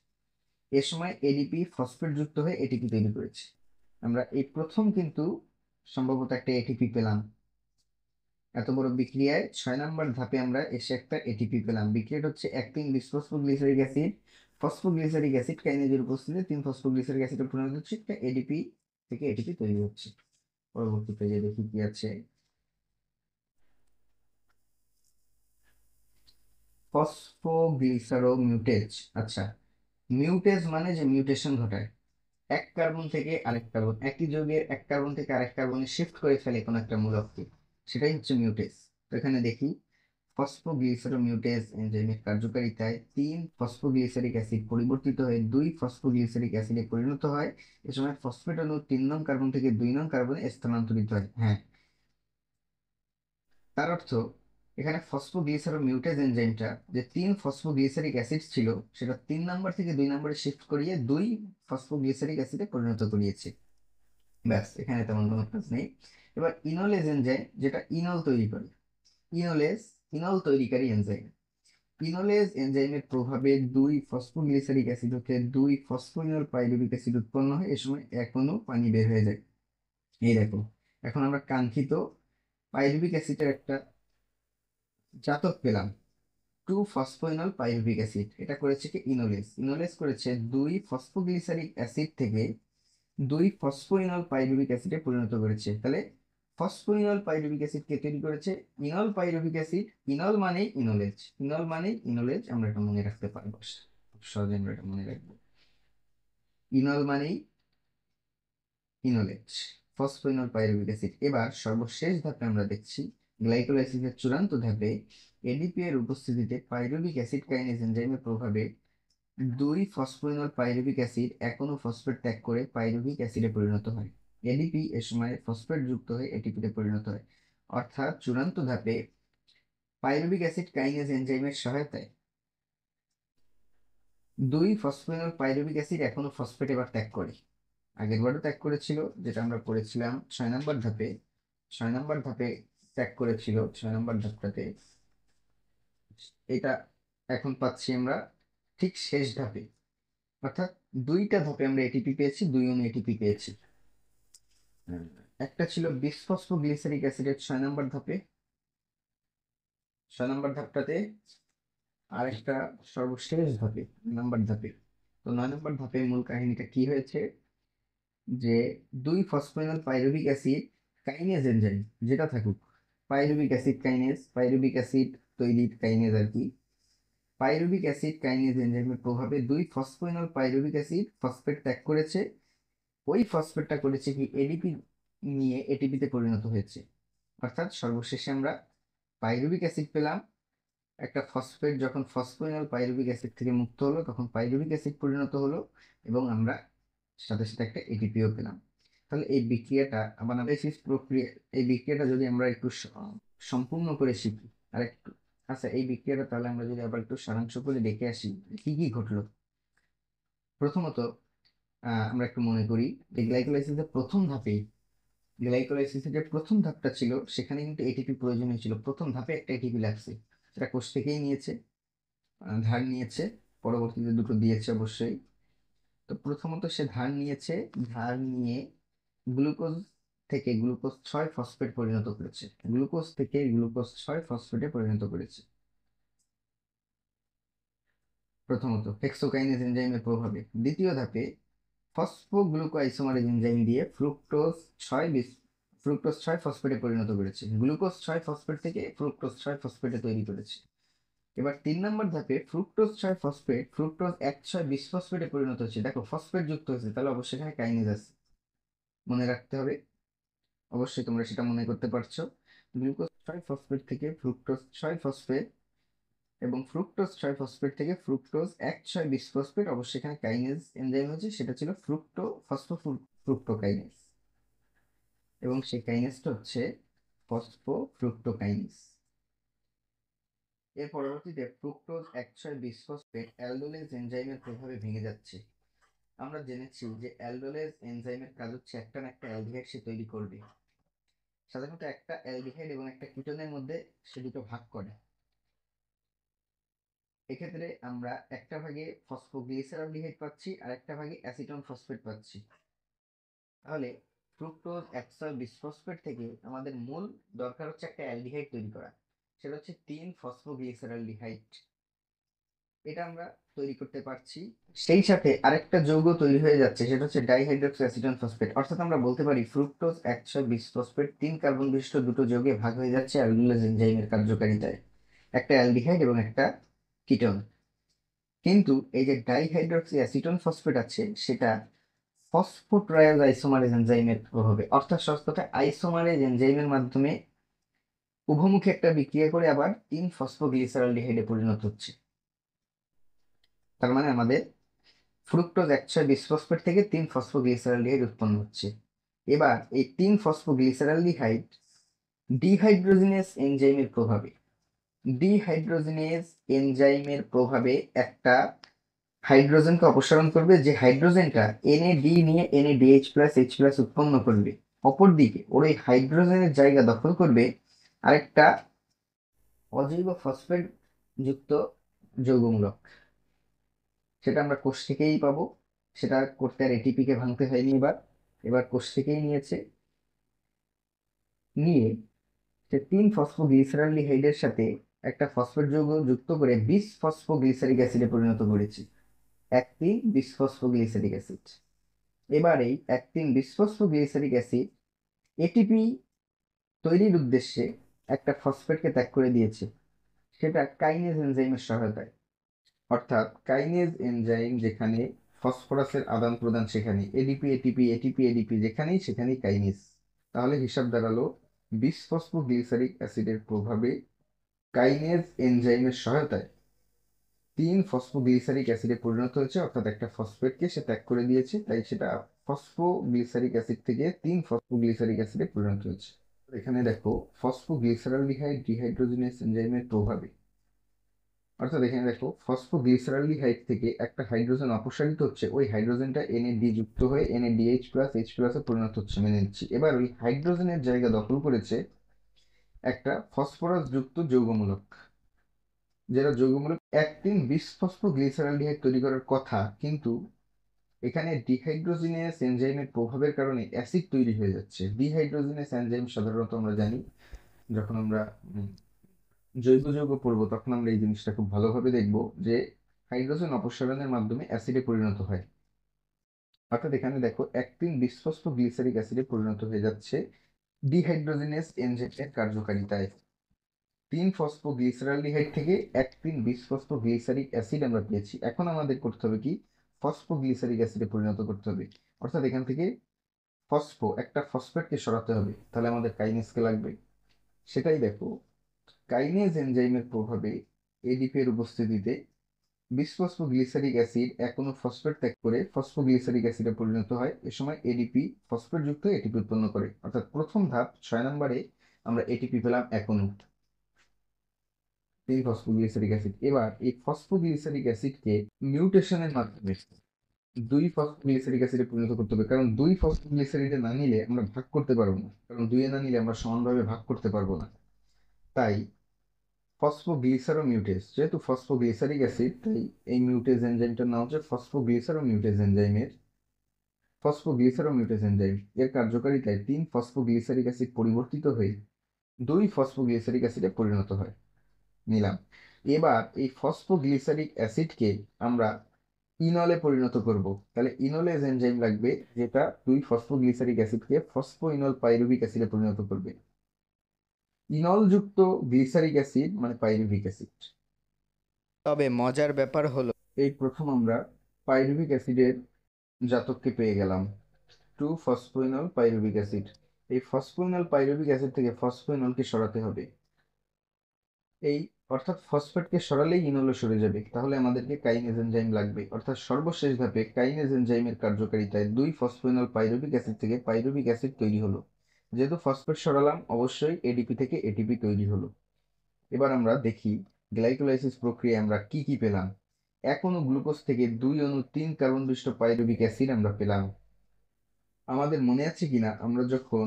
এ সময় এডিপি ফসফেট যুক্ত হয়ে এটিপি তৈরি করেছে। আমরা এই প্রথম কিন্তু সম্ভবত একটা এটিপি পেলাম, এত বড় বিক্রিয়ায় 6 নম্বর ধাপে আমরা এসে একটা এটিপি পেলাম। বিক্রিয়াটা হচ্ছে acting bisphosphoglyceric acid phosphoglyceric acid কাইনেজের উপস্থিতিতে 3 ফসফোগ্লিসারিক অ্যাসিডে পরিণত হচ্ছে, একটা এডিপি থেকে এটিপি তৈরি হচ্ছে। পরবর্তী পেজে দেখি কি আছে। ফসফোগ্লিসারোমিউটেজ। আচ্ছা, মিউটেজ মানে যে মিউটেশন ঘটায়, এক কার্বন থেকে আরেক কার্বন, একই যৌগের এক কার্বন থেকে আরেক কার্বনে শিফট করে ফেলে কোনো একটা মূলককে, সেটাই হচ্ছে মিউটেজ। তো এখানে দেখি ফসফোগ্লিসারোমিউটেজ এনজাইমের কার্যকারিতায় 3 ফসফোগ্লিসারিক অ্যাসিড পরিবর্তিত হয়ে 2 ফসফোগ্লিসারিক অ্যাসিডে পরিণত হয়। এ সময় ফসফেট অণু 3 নং কার্বন থেকে 2 নং কার্বনে স্থানান্তরিত হয়। হ্যাঁ, তার অর্থ এখানে ফসফোগ্লিসারোমিউটেজ এনজাইমটা যে 3 ফসফোগ্লিসারিক অ্যাসিড ছিল, সেটা 3 নম্বর থেকে 2 নম্বরে শিফট করিয়ে 2 ফসফোগ্লিসারিক অ্যাসিডে পরিণত করিয়েছে। ব্যাস, এখানে তেমন কোনো কাজ নেই। এবার ইনোলেজ এনজাইম, যেটা ইনল তৈরি করে। ইনোলেজ ইনল তৈরিকারী এনজাইম। ইনোলেজ এনজাইমের প্রভাবে 2 ফসফোগ্লিসারিক অ্যাসিড হতে 2 ফসফোইনল পাইরুভিক অ্যাসিড উৎপন্ন হয়। এ সময় এখনো পানি বের হয়ে যায়। এই দেখো, এখন আমরা কাঙ্ক্ষিত পাইরুভিক অ্যাসিডের একটা জাতক পেলাম, 2 ফসফোইনল পাইরুভিক অ্যাসিড। এটা করেছে কি ইনোলেজ। ইনোলেজ করেছে 2 ফসফোগ্লিসারিক অ্যাসিড থেকে 2 ফসফোইনল পাইরুভিক অ্যাসিডে পরিণত করেছে। তাহলে ফসফোইনল পাইরুভিক অ্যাসিড কে তৈরি করেছে? Enol pyruvic acid. ইনল মানে ইনোলেজ, ইনল মানে ইনোলেজ, আমরা এটা মনে রাখতে পারবো, খুব সহজে আমরা এটা মনে রাখবো। ইনল মানেই ইনোলেজ, ফসফোইনল পাইরুভিক অ্যাসিড। এবার সর্বশেষ ধাপে আমরা দেখছি গ্লাইকোলাইসিসের চূড়ান্ত ধাপে এডিপি এর উপস্থিতিতে পাইরুভিক অ্যাসিড কাইনেজ এনজাইমের প্রভাবে 2 ফসফোইনল পাইরুভিক অ্যাসিড এখনো ফসফেট ত্যাগ করে পাইরুভিক অ্যাসিডে পরিণত হয়। এডিপি এ সময় ফসফেট যুক্ত হয়ে এটিপিতে পরিণত হয়। অর্থাৎ চূড়ান্ত ধাপে পাইরুভিক অ্যাসিড কাইনেজ এনজাইমের সহায়তায় 2 ফসফোইনল পাইরুভিক অ্যাসিড এখনো ফসফেট এবার ত্যাগ করে। আগের বারও ত্যাগ করেছিল, যেটা আমরা পড়েছিলাম 6 নম্বর ধাপে। 6 নম্বর ধাপে ত্যাগ করেছিল, 6 নম্বর ধাপটাতে। এটা এখন পাচ্ছি আমরা ঠিক শেষ ধাপে, অর্থাৎ 2টা ধাপে আমরা এটিপি পেয়েছি, 2 অণু এটিপি পেয়েছি। একটা ছিল বিসফসফোগ্লিসারিক অ্যাসিডের 6 নম্বর ধাপে, 6 নম্বর ধাপটাতে, আর একটা সর্বশেষ ধাপে 9 নম্বর ধাপে। তো 9 নম্বর ধাপে মূল কাহিনীটা কি হয়েছে, যে 2 ফসফোইনল পাইরুভিক অ্যাসিড কাইনেজ এনজাইম যেটা থাকুক, pyruvic acid kinase, pyruvic acid তৈরির কাইনেজ আর কি, পাইরুভিক অ্যাসিড কাইনেজ এনজাইমের প্রভাবে 2 ফসফোইনল পাইরুভিক অ্যাসিড ফসফেট ত্যাগ করেছে। ওই ফসফেটটা করেছে কি এডিপি নিয়ে এটিপিতে পরিণত হয়েছে। অর্থাৎ সর্বশেষে আমরা পাইরুভিক অ্যাসিড পেলাম। একটা ফসফেট যখন ফসফোইনল পাইরুভিক অ্যাসিড থেকে মুক্ত হলো, তখন পাইরুভিক অ্যাসিড পরিণত হলো, এবং আমরা সাথে সাথে একটা এটিপিও পেলাম। তাহলে এই বিক্রিয়াটা অ্যানালাইসিস প্রক্রিয়া, এই বিক্রিয়াটা যদি আমরা একটু সম্পূর্ণ করে শিখি আর একটু, আচ্ছা এই বিক্রিয়াটা তাহলে আমরা যদি আবার একটু সারাংশ করে দেখে আসি কি কি ঘটলো। প্রথমত আমরা একটু মনে করি যে গ্লাইকোলাইসিসের প্রথম ধাপেই, গ্লাইকোলাইসিসের যে প্রথম ধাপটা ছিল সেখানে কিন্তু এটিপি প্রয়োজন হয়েছিল। প্রথম ধাপে একটা এটিপি লাগছে, সেটা কোষ থেকেই নিয়েছে, ধার নিয়েছে, পরবর্তীতে দুটো দিয়েছে অবশ্যই। তো প্রথমত সে ধার নিয়েছে, ধার নিয়ে গ্লুকোজ থেকে গ্লুকোজ 6 ফসফেট পরিণত করেছে, গ্লুকোজ থেকে গ্লুকোজ 6 ফসফেটে পরিণত করেছে। প্রথমত হেক্সোকাইনেজ এনজাইমের প্রভাবে। দ্বিতীয় ধাপে ফসফোগ্লুকোআইসোমারেজ এনজাইম দিয়ে ফ্রুক্টোজ 6 ফসফেটে পরিণত করেছে, গ্লুকোজ 6 ফসফেট থেকে ফ্রুক্টোজ 6 ফসফেটে তৈরি করেছে। এবার 3 নম্বর ধাপে ফ্রুক্টোজ 6 ফসফেট ফ্রুক্টোজ 1 বিসফসফেটে পরিণত হচ্ছে। দেখো ফসফেট যুক্ত হয়েছে, তাহলে অবশ্যই এখানে কাইনেজ আছে, মনে রাখতে হবে। অবশ্যই তোমরা সেটা মনে করতে পারছো। গ্লুকোজ 6 ফসফেট থেকে ফ্রুক্টোজ 6 ফসফেট এবং ফ্রুক্টোজ 6 ফসফেট থেকে ফ্রুক্টোজ 1 6 বিসফসফেট, অবশ্যই এখানে কাইনেজ এনজাইম হচ্ছে, সেটা ছিল ফ্রুক্টোকাইনেজ, এবং সেই কাইনেজটা হচ্ছে ফসফোফ্রুক্টোকাইনেজ। এর পরবর্তীতে ফ্রুক্টোজ 1 6 বিসফসফেট অ্যালডোলেজ এনজাইমের প্রভাবে ভেঙে যাচ্ছে। আমরা জেনেছি যে অ্যালডোলেজ এনজাইমের কাজ হচ্ছে একটা না একটা অ্যালডিহাইড সে তৈরি করবে। সাধারণত একটা অ্যালডিহাইড এবং একটা কিটোনের মধ্যে সে দুটো ভাগ করে। এক্ষেত্রে আমরা একটা ভাগে ফসফোগ্লিসারলডিহাইড পাচ্ছি আর একটা ভাগে অ্যাসিটন ফসফেট পাচ্ছি। তাহলে ফ্রুক্টোজ 120 ফসফেট থেকে আমাদের মূল দরকার হচ্ছে একটা অ্যালডিহাইড তৈরি করা, সেটা হচ্ছে 3 ফসফোগ্লিসারলডিহাইড। এটা আমরা তৈরি করতে পারছি। সেই সাথে আরেকটা যৌগ তৈরি হয়ে যাচ্ছে, সেটা হচ্ছে ডাইহাইড্রক্সি অ্যাসিটন ফসফেট। অর্থাৎ আমরা বলতে পারি ফ্রুক্টোজ 120 ফসফেট 3 কার্বন বিশিষ্ট দুটো যৌগে ভাগ হয়ে যাচ্ছে অ্যালডোলেজ এনজাইমের কার্যকারিতায়, একটা অ্যালডিহাইড এবং একটা কিটোন। কিন্তু এই যে ডাইহাইড্রক্সি অ্যাসিটন ফসফেট আছে, সেটা ফসফোট্রায়োজ আইসোমারেজ এনজাইমের প্রভাবে, অর্থাৎ সহজ কথায় আইসোমারেজ এনজাইমের মাধ্যমে উভমুখী একটা বিক্রিয়া করে আবার 3 ফসফোগ্লিসারলডিহাইডে পরিণত হচ্ছে। তার মানে আমাদের ফ্রুক্টোজ 120 ফসফেট থেকে 3 ফসফোগ্লিসারলডিহাইড উৎপন্ন হচ্ছে। এবার এই 3 ফসফোগ্লিসারলডিহাইড ডিহাইড্রোজিনেজ এনজাইমের প্রভাবে, ডিহাইড্রোজিনেজ এনজাইমের প্রভাবে একটা হাইড্রোজেনকে অপসারণ করবে, যে হাইড্রোজেনটা NAD নিয়ে NADH+H+ উৎপন্ন করবে। অপরদিকে ওর এই হাইড্রোজেনের জায়গা দখল করবে আরেকটা অজৈব ফসফেট যুক্ত যৌগমূলক, সেটা আমরা কোষ থেকেই পাবো। সেটা করতে আর ATP কে ভাঙতে হয়নি, এবার কোষ থেকেই নিয়েছে। নিয়ে সে 3 ফসফোগ্লিসারলডিহাইডের সাথে একটা ফসফেট যৌগ যুক্ত করে 20 ফসফোগ্লিসারিক অ্যাসিডে পরিণত করেছে, 1,3-20 ফসফোগ্লিসারিক অ্যাসিড। এবার এই 1,3-20 ফসফোগ্লিসারিক অ্যাসিড এটিপি তৈরির উদ্দেশ্যে একটা ফসফেটকে ত্যাগ করে দিয়েছে, সেটা কাইনেজ এনজাইমের সহায়তায়। অর্থাৎ কাইনেজ এনজাইম যেখানে ফসফরাসের আদান প্রদান, সেখানে এডিপি এটিপি এটিপি এডিপি যেখানেই সেখানেই কাইনেজ। তাহলে হিসাব দাঁড়ালো 20 ফসফোগ্লিসারিক অ্যাসিডের প্রভাবে কাইনেজ এনজাইমের সহায়তায় 3 ফসফোগ্লিসারিক অ্যাসিডে পরিণত হয়েছে, অর্থাৎ একটা ফসফেটকে সে ত্যাগ করে দিয়েছে, তাই সেটা ফসফোগ্লিসারিক অ্যাসিড থেকে 3 ফসফোগ্লিসারিক অ্যাসিডে পরিণত হয়েছে। এখানে দেখো ফসফোগ্লিসারলডিহাইড ডিহাইড্রোজিনেজ এনজাইমের প্রভাবে, অর্থাৎ এখানে দেখো ফসফোগ্লিসারলডিহাইড থেকে একটা হাইড্রোজেন অপসারিত হচ্ছে, ওই হাইড্রোজেনটা NAD যুক্ত হয়ে NADH+H+ এ পরিণত হচ্ছে, মেনে নিচ্ছি। এবার ওই হাইড্রোজেনের জায়গা দখল করেছে একটা ফসফরাস যুক্ত যৌগমূলক, যেটা যৌগমূলক 1,3-20 ফসফোগ্লিসারলডিহাইড তৈরি করার কথা, কিন্তু এখানে ডিহাইড্রোজিনেস এনজাইমের প্রভাবের কারণে অ্যাসিড তৈরি হয়ে যাচ্ছে। ডিহাইড্রোজিনেস এনজাইম সাধারণত আমরা জানি, যখন আমরা জৈব যৌগ পড়বো তখন আমরা এই জিনিসটা খুব ভালোভাবে দেখবো যে হাইড্রোজেন অপসারণের মাধ্যমে অ্যাসিডে পরিণত হয়। অর্থাৎ এখানে দেখো 1,3-20 ফসফোগ্লিসারিক অ্যাসিডে পরিণত হয়ে যাচ্ছে ডিহাইড্রোজিনেস এনজাইমের কার্যকারিতায়। 3 ফসফোগ্লিসারলডিহাইড থেকে 1,3-20 ফসফোগ্লিসারিক অ্যাসিড আমরা পেয়েছি। এখন আমাদের করতে হবে কি, ফসফোগ্লিসারিক অ্যাসিডে পরিণত করতে হবে। অর্থাৎ এখান থেকে একটা ফসফেটকে সরাতে হবে, তাহলে আমাদের কাইনেজকে লাগবে। সেটাই দেখো, কাইনেজ এনজাইমের প্রভাবে এডিপি এর উপস্থিতিতে 20 ফসফোগ্লিসারিক অ্যাসিড কোনো ফসফেট ত্যাগ করে ফসফোগ্লিসারিক অ্যাসিডে পরিণত হয়। এ সময় এডিপি ফসফেট যুক্ত এটিপি উৎপন্ন করে। অর্থাৎ প্রথম ধাপ 6 নম্বরে আমরা এটিপি পেলাম 1 অণু, 3 ফসফোগ্লিসারিক অ্যাসিড। এবার এই ফসফোগ্লিসারিক অ্যাসিডকে মিউটেশনের মাধ্যমে 2 ফসফোগ্লিসারিক অ্যাসিডে পরিণত করতে হবে, কারণ 2 ফসফোগ্লিসারিডে না নিলে আমরা ভাগ করতে পারবো না, কারণ 2 এ না নিলে আমরা সমানভাবে ভাগ করতে পারবো না। তাই ফসফোগ্লিসারোমিউটেজ, যেহেতু ফসফোগ্লিসারিক অ্যাসিড, তাই এই মিউটেজ এনজাইমটার নাম হচ্ছে ফসফোগ্লিসারোমিউটেজ এনজাইম। এর কার্যকারিতায় 3 ফসফোগ্লিসারিক অ্যাসিড পরিবর্তিত হয়ে 2 ফসফোগ্লিসারিক অ্যাসিডে পরিণত হয়। নিলাম। এবার এই ফসফোগ্লিসারিক অ্যাসিডকে আমরা ইনলে পরিণত করব, তাহলে ইনোলেজ এনজাইম লাগবে, যেটা 2 ফসফোগ্লিসারিক অ্যাসিডকে ফসফোইনল পাইরুভিক অ্যাসিডে পরিণত করবে। ইনল যুক্ত গ্লিসারিক অ্যাসিড মানে পাইরুভিক অ্যাসিড। তবে মজার ব্যাপার হলো, এই প্রথম আমরা পাইরুভিক অ্যাসিডের জাতককে পেয়ে গেলাম, 2 ফসফোইনল পাইরুভিক অ্যাসিড। এই ফসফোইনল পাইরুভিক অ্যাসিড থেকে ফসফোইনলকে সরাতে হবে, এই অর্থাৎ ফসফেটকে সরালেই ইনলও সরে যাবে, তাহলে আমাদেরকে কাইনেজ এনজাইম লাগবে। অর্থাৎ সর্বশেষ ধাপে কাইনেজ এনজাইমের কার্যকারিতায় 2 ফসফোইনল পাইরুভিক অ্যাসিড থেকে পাইরুভিক অ্যাসিড তৈরি হলো। যেহেতু ফসফেট সরালাম, অবশ্যই এডিপি থেকে এটিপি তৈরি হলো। এবার আমরা দেখি গ্লাইকোলাইসিস প্রক্রিয়ায় আমরা কি কি পেলাম। 1 অণু গ্লুকোজ থেকে 2 অণু 3 কার্বন বিশিষ্ট পাইরুভিক অ্যাসিড আমরা পেলাম। আমাদের মনে আছে কিনা, আমরা যখন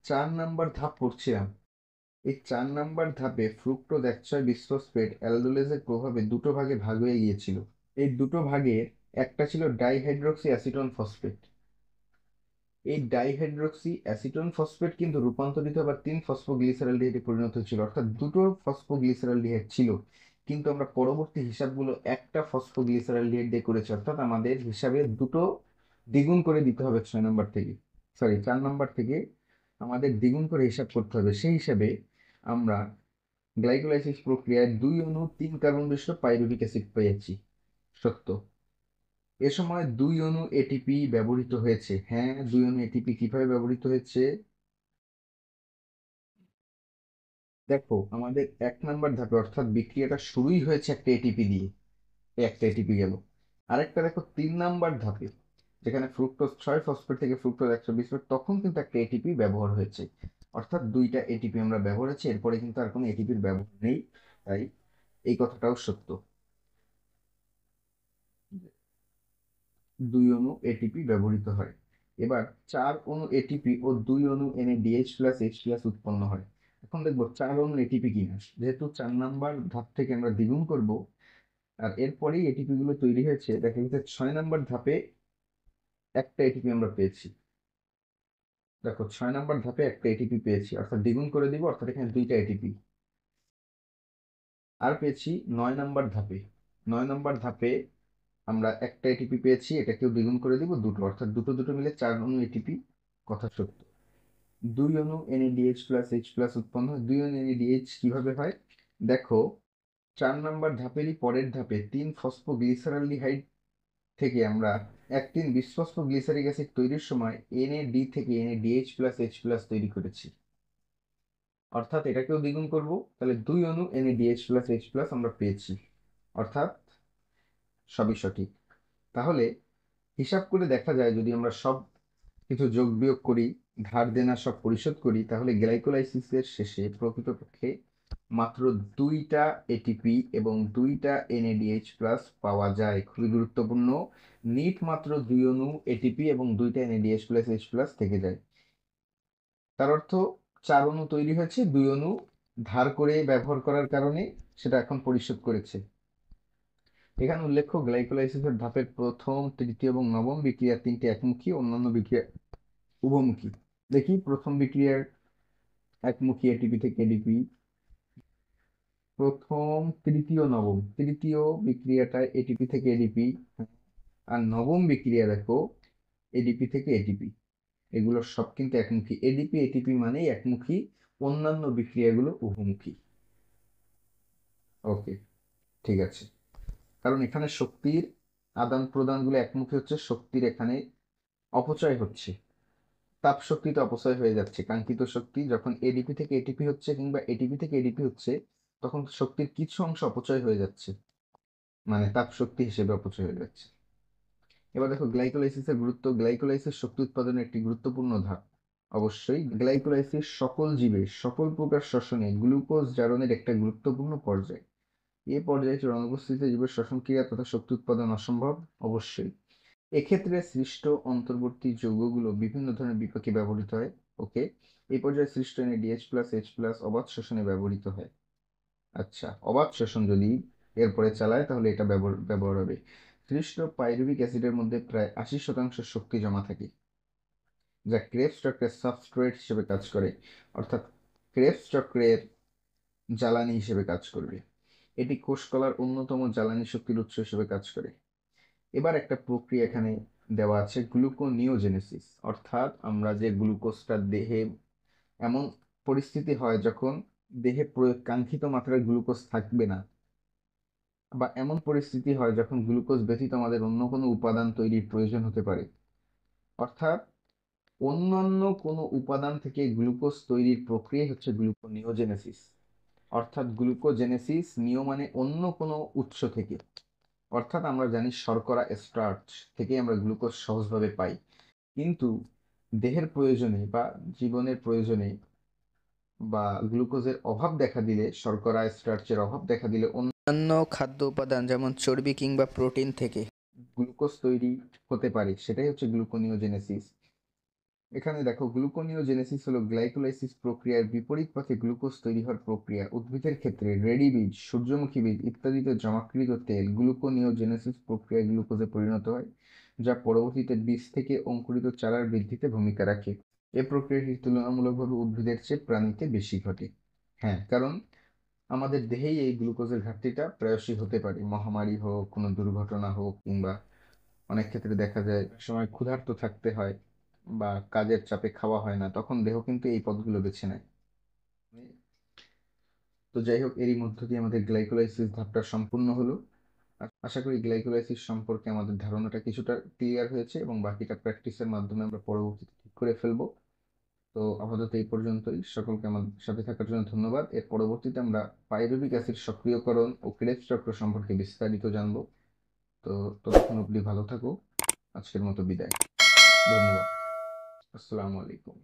4 নাম্বার ধাপ পড়ছিলাম, এই 4 নাম্বার ধাপে ফ্রুক্টোজ 120 ফসফেট অ্যালডোলেজের প্রভাবে দুটো ভাগে ভাগ হয়ে গিয়েছিল। এই দুটো ভাগের একটা ছিল ডাইহাইড্রক্সি অ্যাসিটন ফসফেট, এই ডাইহাইড্রক্সি অ্যাসিটোন ফসফেট কিন্তু রূপান্তরিত আবার 3 ফসফোগ্লিসারলডিহাইডে পরিণত হয়েছিল, অর্থাৎ দুটো ফসফোগ্লিসারলডিহাইড ছিল, কিন্তু আমরা পরবর্তী হিসাবগুলো একটা ফসফোগ্লিসারলডিহাইড দিয়ে করেছি, অর্থাৎ আমাদের হিসাবে দুটো দ্বিগুণ করে দিতে হবে 6 নম্বর থেকে, সরি 4 নম্বর থেকে আমাদের দ্বিগুণ করে হিসাব করতে হবে। সেই হিসাবে আমরা গ্লাইকোলাইসিস প্রক্রিয়ায় 2 অণু 3 কার্বন বিশিষ্ট পাইরুভিক অ্যাসিড পেয়েছি। সত্য। এ সময় 2 অণু এটিপি ব্যবহৃত হয়েছে। হ্যাঁ, 2 অণু এটিপি কিভাবে ব্যবহৃত হয়েছে? দেখো, আমাদের 1 নম্বর ধাপে অর্থাৎ বিক্রিয়াটা শুরুই হয়েছে একটা এটিপি দিয়ে, একটা এটিপি গেল। আরেকটা দেখো 3 নম্বর ধাপে, যেখানে ফ্রুক্টোজ 6 ফসফেট থেকে ফ্রুক্টোজ 120 তখন কিন্তু একটা এটিপি ব্যবহার হয়েছে, অর্থাৎ 2টা এটিপি আমরা ব্যবহার হয়েছে, এরপরে কিন্তু আর কোনো এটিপির ব্যবহার নেই। তাই এই কথাটাও সত্য, 2 অণু এটিপি ব্যবহৃত হয়। এবার 4 অণু এটিপি ও 2 অণু NADH প্লাস H প্লাস উৎপন্ন হয়। এখন দেখবো 4 অণু এটিপি কিনা, যেহেতু 4 নম্বর ধাপ থেকে আমরা দ্বিগুণ করব, আর এরপরেই এটিপি গুলো তৈরি হয়েছে, দেখা গেছে 6 নম্বর ধাপে একটা এটিপি আমরা পেয়েছি। দেখো, 6 নম্বর ধাপে একটা এটিপি পেয়েছি, অর্থাৎ দ্বিগুণ করে দিব, অর্থাৎ এখানে 2টা এটিপি। আর পেয়েছি 9 নম্বর ধাপে, 9 নম্বর ধাপে আমরা একটা এটিপি পেয়েছি, এটাকেও দ্বিগুণ করে দিব, দুটো, অর্থাৎ দুটো দুটো মিলে 4 অণু এটিপি। কথা সত্য। 2 অণু NADH প্লাস H প্লাস উৎপন্ন হয়। 2 অণু NADH কিভাবে হয়? দেখো, 4 নম্বর ধাপেরই পরের ধাপে 3 ফসফোগ্লিসারলডিহাইড থেকে আমরা 1,3 বিসফসফোগ্লিসারিক অ্যাসিড তৈরির সময় NAD থেকে NADH প্লাস H প্লাস তৈরি করেছি, অর্থাৎ এটাকেও দ্বিগুণ করব, তাহলে 2 অণু NADH প্লাস H প্লাস আমরা পেয়েছি, অর্থাৎ সবই সঠিক। তাহলে হিসাব করে দেখা যায়, যদি আমরা সব কিছু যোগ বিয়োগ করি, ধার দেনা সব পরিশোধ করি, তাহলে গ্লাইকোলাইসিসের শেষে প্রকৃতপক্ষে মাত্র 2টা এটিপি এবং 2টা NADH প্লাস পাওয়া যায়। খুবই গুরুত্বপূর্ণ, নিট মাত্র 2 অণু এটিপি এবং 2টা NADH প্লাস H প্লাস থেকে যায়। তার অর্থ 4 অণু তৈরি হয়েছে, 2 অণু ধার করে ব্যবহার করার কারণে সেটা এখন পরিশোধ করেছে। এখানে উল্লেখ্য, গ্লাইকোলাইসিসের ধাপের প্রথম, তৃতীয় এবং নবম বিক্রিয়া 3টি একমুখী, অন্যান্য বিক্রিয়া উভমুখী। দেখি প্রথম বিক্রিয়ার একমুখী এটিপি থেকে এডিপি, প্রথম, তৃতীয়, নবম। তৃতীয় বিক্রিয়াটায় এটিপি থেকে এডিপি, আর নবম বিক্রিয়া দেখো এডিপি থেকে এটিপি, এগুলো সব কিন্তু একমুখী। এডিপি এটিপি মানেই একমুখী, অন্যান্য বিক্রিয়াগুলো উভমুখী। ওকে, ঠিক আছে। কারণ এখানে শক্তির আদান প্রদানগুলো একমুখী হচ্ছে, শক্তির এখানে অপচয় হচ্ছে, তাপ শক্তিতে অপচয় হয়ে যাচ্ছে। কাঙ্ক্ষিত শক্তি যখন এডিপি থেকে এটিপি হচ্ছে কিংবা এটিপি থেকে এডিপি হচ্ছে, তখন শক্তির কিছু অংশ অপচয় হয়ে যাচ্ছে, মানে তাপ শক্তি হিসেবে অপচয় হয়ে যাচ্ছে। এবার দেখো গ্লাইকোলাইসিসের গুরুত্ব। গ্লাইকোলাইসিস শক্তি উৎপাদনের একটি গুরুত্বপূর্ণ ধাপ। অবশ্যই গ্লাইকোলাইসিস সকল জীবে সকল প্রকার শ্বসনে গ্লুকোজ জারণের একটা গুরুত্বপূর্ণ পর্যায়। এই পর্যায়টির অনুপস্থিতিতে জীবের শ্বসন ক্রিয়া তথা শক্তি উৎপাদন অসম্ভব। অবশ্যই এক্ষেত্রে সৃষ্ট অন্তর্বর্তী যৌগগুলো বিভিন্ন ধরনের বিপাকে ব্যবহৃত হয়। ওকে, এই পর্যায়ে সৃষ্ট NADH প্লাস H প্লাস অবাধ শোষণে ব্যবহৃত হয়। আচ্ছা, অবাধ শোষণ যদি এরপরে চালায় তাহলে এটা ব্যবহার হবে। সৃষ্ট পাইরুভিক অ্যাসিডের মধ্যে প্রায় 80% শক্তি জমা থাকে, যা ক্রেবস চক্রের সাবস্ট্রেট হিসেবে কাজ করে, অর্থাৎ ক্রেবস চক্রের জ্বালানি হিসেবে কাজ করবে। এটি কোষকলার অন্যতম জ্বালানি শক্তির উৎস হিসেবে কাজ করে। এবার একটা প্রক্রিয়া এখানে দেওয়া আছে, গ্লুকোনিওজেনেসিস, অর্থাৎ আমরা যে গ্লুকোজটা দেহে, এমন পরিস্থিতি হয় যখন দেহে কাঙ্ক্ষিত মাত্রায় গ্লুকোজ থাকবে না, বা এমন পরিস্থিতি হয় যখন গ্লুকোজ ব্যতীত আমাদের অন্য কোনো উপাদান তৈরির প্রয়োজন হতে পারে, অর্থাৎ অন্যান্য কোনো উপাদান থেকে গ্লুকোজ তৈরির প্রক্রিয়া হচ্ছে গ্লুকোনিওজেনেসিস। অর্থাৎ গ্লুকোজেনেসিস, নিও মানে অন্য কোনো উৎস থেকে, অর্থাৎ আমরা জানি শর্করা স্টার্চ থেকে আমরা গ্লুকোজ সহজভাবে পাই, কিন্তু দেহের প্রয়োজনে বা জীবনের প্রয়োজনে বা গ্লুকোজের অভাব দেখা দিলে, শর্করা স্টার্চের অভাব দেখা দিলে অন্যান্য খাদ্য উপাদান যেমন চর্বি কিংবা প্রোটিন থেকে গ্লুকোজ তৈরি হতে পারে, সেটাই হচ্ছে গ্লুকোনিওজেনেসিস। এখানে দেখো, গ্লুকোনিওজেনেসিস হলো গ্লাইকোলাইসিস প্রক্রিয়ার বিপরীত পথে গ্লুকোজ তৈরি হওয়ার প্রক্রিয়া। উদ্ভিদের ক্ষেত্রে রেডি বীজ, সূর্যমুখী বীজ ইত্যাদিতে জমাকৃত তেল গ্লুকোনিওজেনেসিস প্রক্রিয়ায় গ্লুকোজে পরিণত হয়, যা পরবর্তীতে বীজ থেকে অঙ্কুরিত চারার বৃদ্ধিতে ভূমিকা রাখে। এই প্রক্রিয়াটি তুলনামূলকভাবে উদ্ভিদের চেয়ে প্রাণীতে বেশি ঘটে। হ্যাঁ, কারণ আমাদের দেহেই এই গ্লুকোজের ঘাটতিটা প্রায়শই হতে পারে, মহামারী হোক, কোনো দুর্ঘটনা হোক, কিংবা অনেক ক্ষেত্রে দেখা যায় সময় ক্ষুধার্ত থাকতে হয় বা কাজের চাপে খাওয়া হয় না, তখন দেহ কিন্তু এই পথগুলো বেছে নেয়। তো যাই হোক, এরই মধ্য দিয়ে আমাদের গ্লাইকোলাইসিস ধাপটা সম্পূর্ণ হলো। আশা করি গ্লাইকোলাইসিস সম্পর্কে আমাদের ধারণাটা কিছুটা ক্লিয়ার হয়েছে এবং বাকিটা প্র্যাকটিসের মাধ্যমে আমরা পরবর্তীতে ঠিক করে ফেলবো। তো আপাতত এই পর্যন্তই। সকলকে আমার সাথে থাকার জন্য ধন্যবাদ। এর পরবর্তীতে আমরা পাইরুভিক অ্যাসিড সক্রিয়করণ ও ক্রেবস চক্র সম্পর্কে বিস্তারিত জানবো। তো ততক্ষণ অবধি ভালো থাকো। আজকের মতো বিদায়। ধন্যবাদ। আসসালামু আলাইকুম।